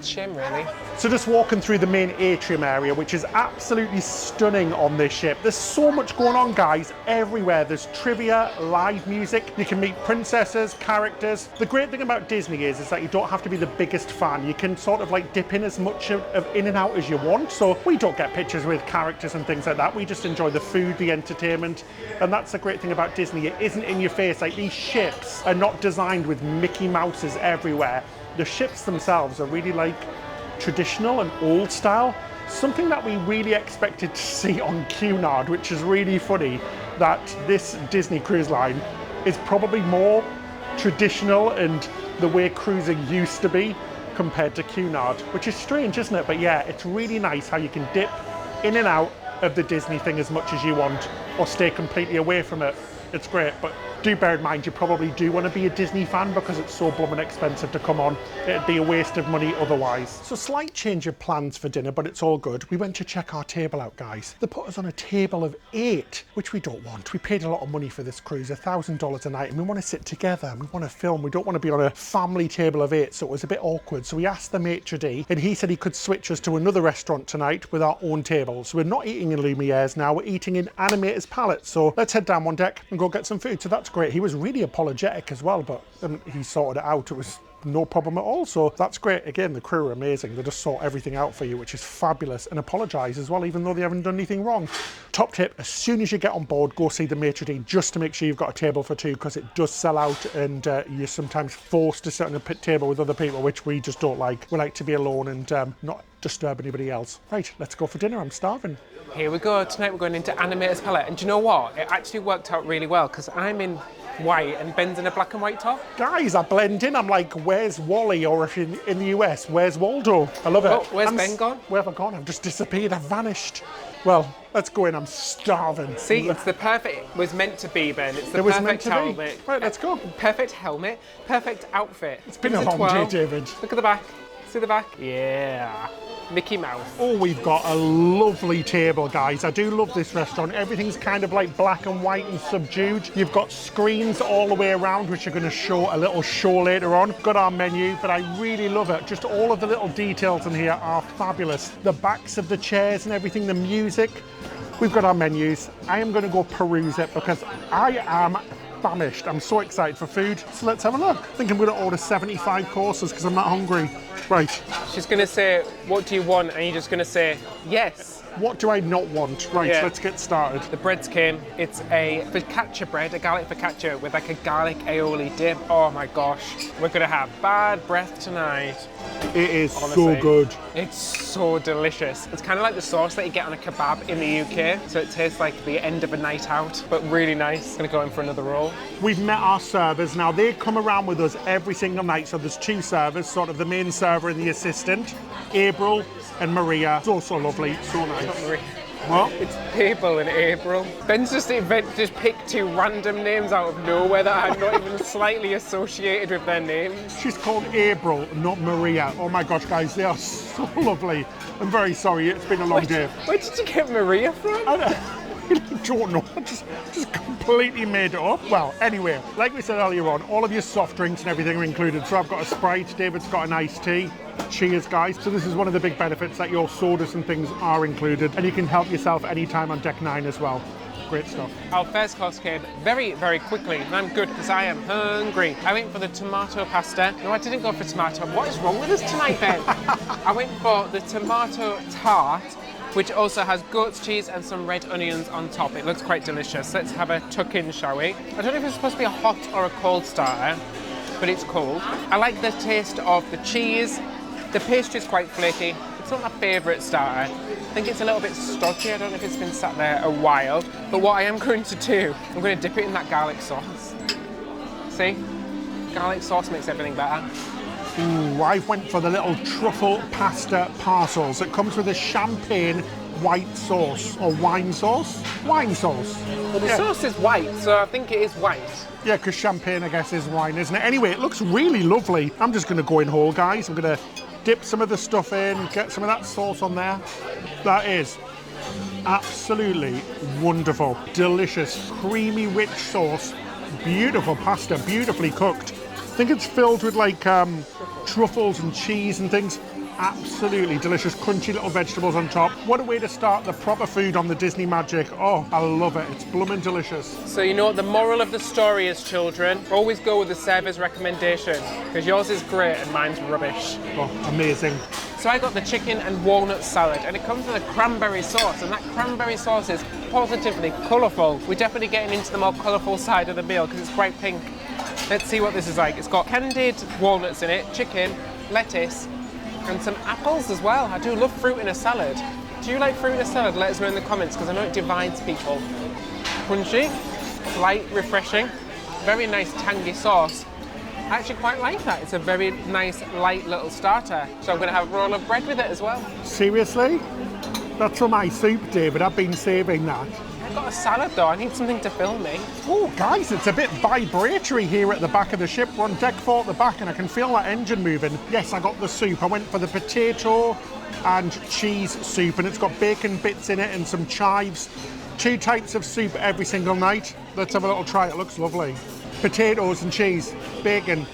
Speaker 2: Shame, really.
Speaker 1: So just walking through the main atrium area, which is absolutely stunning on this ship. There's so much going on, guys, everywhere. There's trivia, live music. You can meet princesses, characters. The great thing about Disney is that you don't have to be the biggest fan. You can sort of like dip in as much of in and out as you want. So we don't get pictures with characters and things like that. We just enjoy the food, the entertainment. And that's the great thing about Disney. It isn't in your face. Like, these ships are not designed with Mickey Mouses everywhere. The ships themselves are really like traditional and old style, something that we really expected to see on Cunard, which is really funny that this Disney cruise line is probably more traditional and the way cruising used to be compared to Cunard, which is strange, isn't it? But yeah, it's really nice how you can dip in and out of the Disney thing as much as you want or stay completely away from it. It's great, but do bear in mind you probably do want to be a Disney fan because it's so blooming expensive to come on. It'd be a waste of money otherwise. So slight change of plans for dinner, but it's all good. We went to check our table out, guys. They put us on a table of 8, which we don't want. We paid a lot of money for this cruise, $1,000 a night, and we want to sit together and we want to film. We don't want to be on a family table of 8, so it was a bit awkward. So we asked the maitre d', and he said he could switch us to another restaurant tonight with our own table. So we're not eating in Lumiere's now, we're eating in Animator's Palette. So let's head down one deck and go get some food. So that's great. He was really apologetic as well, but he sorted it out. It was no problem at all, so that's great. Again, the crew are amazing. They just sort everything out for you, which is fabulous, and apologise as well, even though they haven't done anything wrong. Top tip, as soon as you get on board, go see the maitre d' just to make sure you've got a table for 2, because it does sell out, and you're sometimes forced to sit on a table with other people, which we just don't like. We like to be alone and not disturb anybody else. Right, let's go for dinner. I'm starving.
Speaker 2: Here we go. Tonight we're going into Animator's Palette, and do you know what? It actually worked out really well because I'm in white and Ben's in a black and white top.
Speaker 1: Guys, I blend in. I'm like, where's Wally? Or if in the US, where's Waldo? I love it.
Speaker 2: Oh, where's Ben gone?
Speaker 1: Where have I gone? I've just disappeared. I've vanished. Well, let's go in. I'm starving.
Speaker 2: See, it's the perfect, it was meant to be, Ben. It's the perfect helmet.
Speaker 1: Right, let's go.
Speaker 2: Perfect helmet, perfect outfit.
Speaker 1: It's been a long day, David.
Speaker 2: Look at the back. See the back? Yeah. Mickey Mouse.
Speaker 1: Oh, we've got a lovely table, guys. I do love this restaurant. Everything's kind of like black and white and subdued. You've got screens all the way around, which are going to show a little show later on. Got our menu, but I really love it. Just all of the little details in here are fabulous. The backs of the chairs and everything, the music. We've got our menus. I am going to go peruse it because I am famished. I'm so excited for food. So let's have a look. I think I'm going to order 75 courses because I'm not hungry. Right.
Speaker 2: She's going to say, what do you want? And you're just going to say, yes.
Speaker 1: What do I not want? Right, yeah. Let's get started.
Speaker 2: The breads came. It's a focaccia bread, a garlic focaccia with like a garlic aioli dip. Oh my gosh. We're going to have bad breath tonight.
Speaker 1: It is honestly so good.
Speaker 2: It's so delicious. It's kind of like the sauce that you get on a kebab in the UK. So it tastes like the end of a night out, but really nice. Gonna go in for another roll.
Speaker 1: We've met our servers. Now they come around with us every single night. So there's 2 servers, sort of the main server and the assistant, April and Maria. So lovely, so nice.
Speaker 2: It's not Maria.
Speaker 1: What?
Speaker 2: It's April and April. Ben's just picked 2 random names out of nowhere that I'm not even slightly associated with their names.
Speaker 1: She's called April, not Maria. Oh my gosh, guys, they are so lovely. I'm very sorry, it's been a long day.
Speaker 2: Where did you get Maria from?
Speaker 1: I don't know, I just completely made it up. Well, anyway, like we said earlier on, all of your soft drinks and everything are included. So I've got a Sprite, David's got an iced tea. Cheers, guys. So this is one of the big benefits, that your sodas and things are included, and you can help yourself anytime on deck 9 as well. Great stuff.
Speaker 2: Our first course came very, very quickly, and I'm good because I am hungry. I went for the tomato pasta. No, I didn't go for tomato. What is wrong with us tonight, Ben? I went for the tomato tart, which also has goat's cheese and some red onions on top. It looks quite delicious. Let's have a tuck in, shall we? I don't know if it's supposed to be a hot or a cold starter, but it's cold. I like the taste of the cheese. The pastry is quite flaky. It's not my favourite starter. I think it's a little bit stodgy. I don't know if it's been sat there a while. But what I am going to do, I'm going to dip it in that garlic sauce. See? Garlic sauce makes everything better.
Speaker 1: Ooh, I went for the little truffle pasta parcels. It comes with a champagne white sauce, or wine sauce? Wine sauce.
Speaker 2: Well, the sauce is white, so I think it is white.
Speaker 1: Yeah, because champagne, I guess, is wine, isn't it? Anyway, it looks really lovely. I'm just going to go in whole, guys. I'm going to dip some of the stuff in, get some of that sauce on there. That is absolutely wonderful. Delicious, creamy, rich sauce. Beautiful pasta, beautifully cooked. I think it's filled with like truffles and cheese and things. Absolutely delicious, crunchy little vegetables on top. What a way to start the proper food on the Disney Magic. Oh, I love it. It's blooming delicious.
Speaker 2: So you know what the moral of the story is, children? Always go with the server's recommendation, because yours is great and mine's rubbish.
Speaker 1: Oh, amazing.
Speaker 2: So I got the chicken and walnut salad, and it comes with a cranberry sauce, and that cranberry sauce is positively colourful. We're definitely getting into the more colourful side of the meal because it's quite pink. Let's see what this is like. It's got candied walnuts in it, chicken, lettuce, and some apples as well. I do love fruit in a salad. Do you like fruit in a salad? Let us know in the comments, because I know it divides people. Crunchy, light, refreshing, very nice tangy sauce. I actually quite like that. It's a very nice, light little starter. So I'm going to have a roll of bread with it as well.
Speaker 1: Seriously? That's for my soup, David. I've been saving that.
Speaker 2: I've got a salad though. I need something to fill me.
Speaker 1: Oh, guys, it's a bit vibratory here at the back of the ship. We're on deck 4 at the back, and I can feel that engine moving. Yes, I got the soup. I went for the potato and cheese soup, and it's got bacon bits in it and some chives. 2 types of soup every single night. Let's have a little try. It looks lovely. Potatoes and cheese, bacon.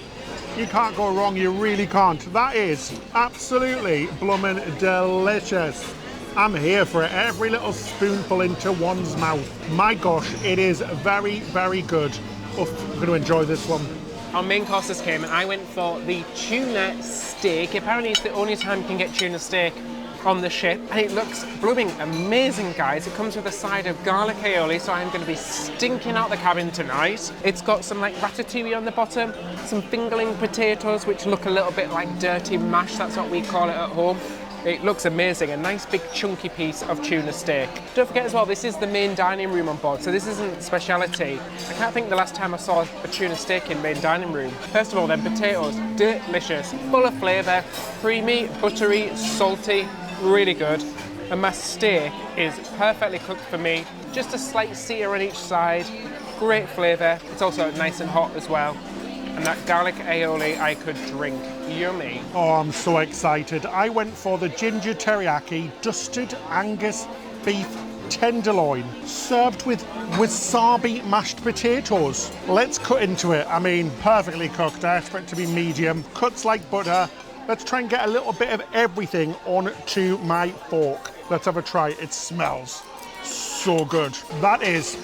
Speaker 1: You can't go wrong, you really can't. That is absolutely blooming delicious. I'm here for it. Every little spoonful into one's mouth. My gosh, it is very, very good. Oh, I'm going to enjoy this one.
Speaker 2: Our main courses came, and I went for the tuna steak. Apparently it's the only time you can get tuna steak on the ship, and it looks blooming amazing, guys. It comes with a side of garlic aioli, so I'm going to be stinking out the cabin tonight. It's got some like ratatouille on the bottom, some fingerling potatoes which look a little bit like dirty mash. That's what we call it at home. It looks amazing, a nice big chunky piece of tuna steak. Don't forget as well, this is the main dining room on board, so this isn't speciality. I can't think the last time I saw a tuna steak in main dining room. First of all then, potatoes, delicious, full of flavour, creamy, buttery, salty, really good. And my steak is perfectly cooked for me, just a slight sear on each side, great flavour. It's also nice and hot as well. And that garlic aioli I could drink. Yummy.
Speaker 1: Oh, I'm so excited. I went for the ginger teriyaki dusted Angus beef tenderloin, served with wasabi mashed potatoes. Let's cut into it. I mean, perfectly cooked. I expect it to be medium. Cuts like butter. Let's try and get a little bit of everything onto my fork. Let's have a try. It smells so good. That is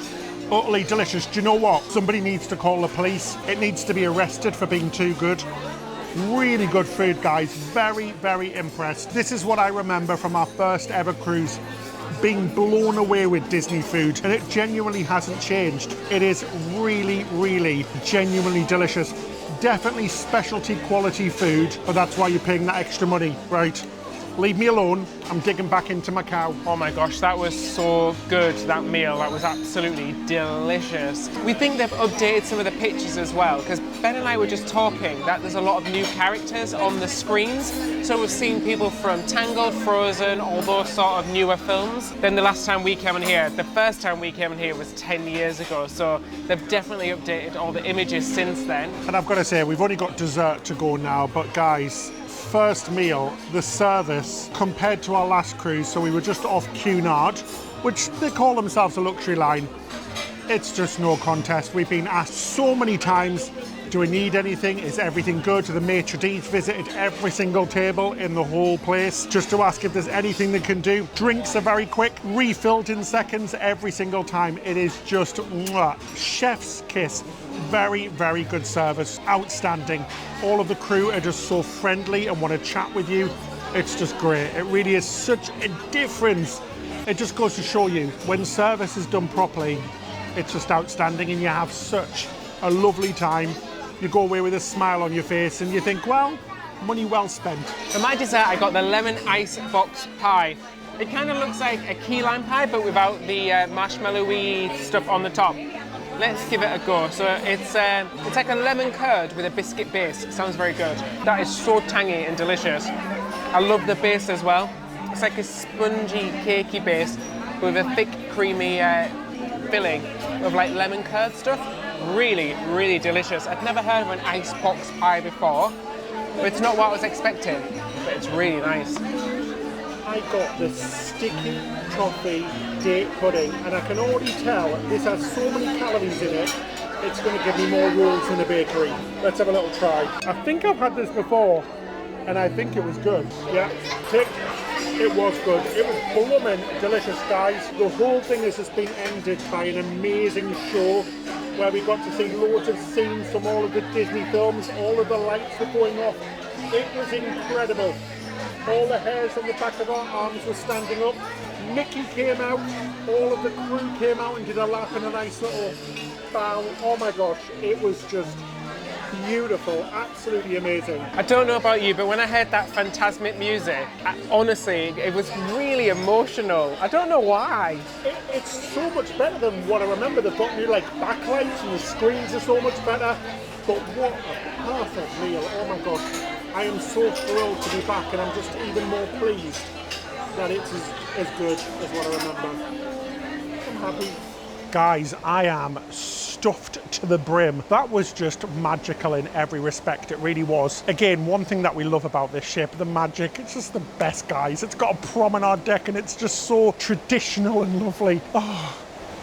Speaker 1: utterly delicious. Do you know what? Somebody needs to call the police. It needs to be arrested for being too good. Really good food, guys. Very, very impressed. This is what I remember from our first ever cruise, being blown away with Disney food, and it genuinely hasn't changed. It is really, really, genuinely delicious. Definitely specialty quality food, but that's why you're paying that extra money, right? Leave me alone. I'm digging back into my cow.
Speaker 2: Oh my gosh, that was so good, that meal. That was absolutely delicious. We think they've updated some of the pictures as well, because Ben and I were just talking that there's a lot of new characters on the screens. So we've seen people from Tangled, Frozen, all those sort of newer films. Then the last time we came in here, the first time we came in here was 10 years ago. So they've definitely updated all the images since then.
Speaker 1: And I've got to say, we've only got dessert to go now, but guys, first meal, the service compared to our last cruise, so we were just off Cunard, which they call themselves a luxury line. It's just no contest. We've been asked so many times, do we need anything? Is everything good? The maitre d's visited every single table in the whole place just to ask if there's anything they can do. Drinks are very quick, refilled in seconds every single time. It is just mwah, chef's kiss. Very, very good service. Outstanding. All of the crew are just so friendly and want to chat with you. It's just great. It really is such a difference. It just goes to show you, when service is done properly, it's just outstanding, and you have such a lovely time. You go away with a smile on your face and you think, well, money well spent.
Speaker 2: For my dessert, I got the lemon ice box pie. It kind of looks like a key lime pie, but without the marshmallowy stuff on the top. Let's give it a go. So it's like a lemon curd with a biscuit base. Sounds very good. That is so tangy and delicious. I love the base as well. It's like a spongy, cakey base with a thick, creamy filling of like lemon curd stuff. Really, really delicious. I'd never heard of an ice box pie before, but it's not what I was expecting, but it's really nice.
Speaker 1: I got the sticky toffee date pudding, and I can already tell this has so many calories in it, it's going to give me more rolls in the bakery. Let's have a little try. I think I've had this before, and I think it was good. Yeah, tick. It was good. It was blooming delicious, guys. The whole thing has just been ended by an amazing show where we got to see loads of scenes from all of the Disney films. All of the lights were going off. It was incredible. All the hairs on the back of our arms were standing up. Mickey came out. All of the crew came out and did a lap and a nice little bow. Oh my gosh, it was just beautiful, absolutely amazing.
Speaker 2: I don't know about you, but when I heard that Fantasmic music, honestly, it was really emotional. I don't know why.
Speaker 1: It's so much better than what I remember. They've got new like backlights and the screens are so much better. But what a perfect meal, oh my gosh. I am so thrilled to be back, and I'm just even more pleased that it's as good as what I remember. I'm happy. Guys, I am stuffed to the brim. That was just magical in every respect, it really was. Again, one thing that we love about this ship, the magic, it's just the best, guys. It's got a promenade deck and it's just so traditional and lovely. Oh,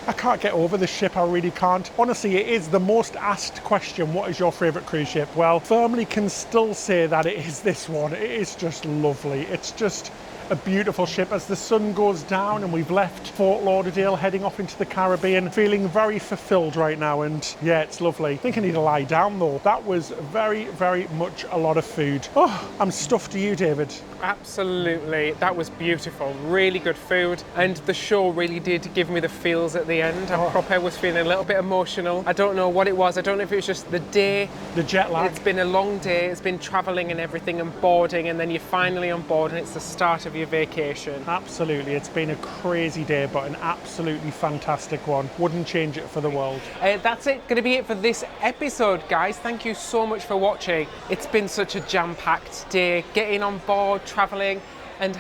Speaker 1: I can't get over this ship, I really can't. Honestly, it is the most asked question, what is your favourite cruise ship? Well, firmly can still say that it is this one. It is just lovely. It's just a beautiful ship. As the sun goes down and we've left Fort Lauderdale heading off into the Caribbean, feeling very fulfilled right now, and yeah, it's lovely. I think I need to lie down though. That was very, very much a lot of food. Oh, I'm stuffed. To you, David?
Speaker 2: Absolutely, that was beautiful. Really good food, and the show really did give me the feels at the end. I proper was feeling a little bit emotional. I don't know what it was. I don't know if it was just the day,
Speaker 1: the jet lag.
Speaker 2: It's been a long day. It's been traveling and everything and boarding, and then you're finally on board and it's the start of your vacation.
Speaker 1: Absolutely, it's been a crazy day, but an absolutely fantastic one. Wouldn't change it for the world.
Speaker 2: That's it, going to be it for this episode, guys. Thank you so much for watching. It's been such a jam-packed day, getting on board, traveling, and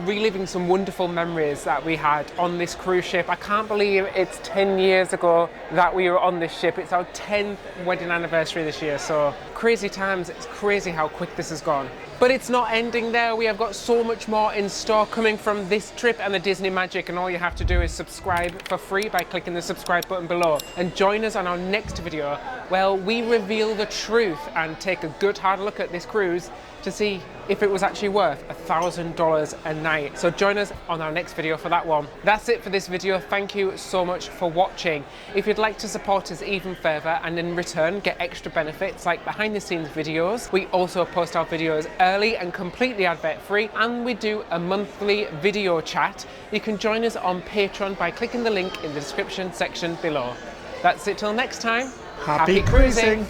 Speaker 2: reliving some wonderful memories that we had on this cruise ship. I can't believe it's 10 years ago that we were on this ship. It's our 10th wedding anniversary this year, so crazy times. It's crazy how quick this has gone. But it's not ending there. We have got so much more in store coming from this trip and the Disney magic, and all you have to do is subscribe for free by clicking the subscribe button below, and join us on our next video where we reveal the truth and take a good hard look at this cruise to see if it was actually worth $1,000 a night. So join us on our next video for that one. That's it for this video. Thank you so much for watching. If you'd like to support us even further and in return get extra benefits like behind the scenes videos, we also post our videos early and completely advert free, and we do a monthly video chat. You can join us on Patreon by clicking the link in the description section below. That's it till next time.
Speaker 1: Happy cruising.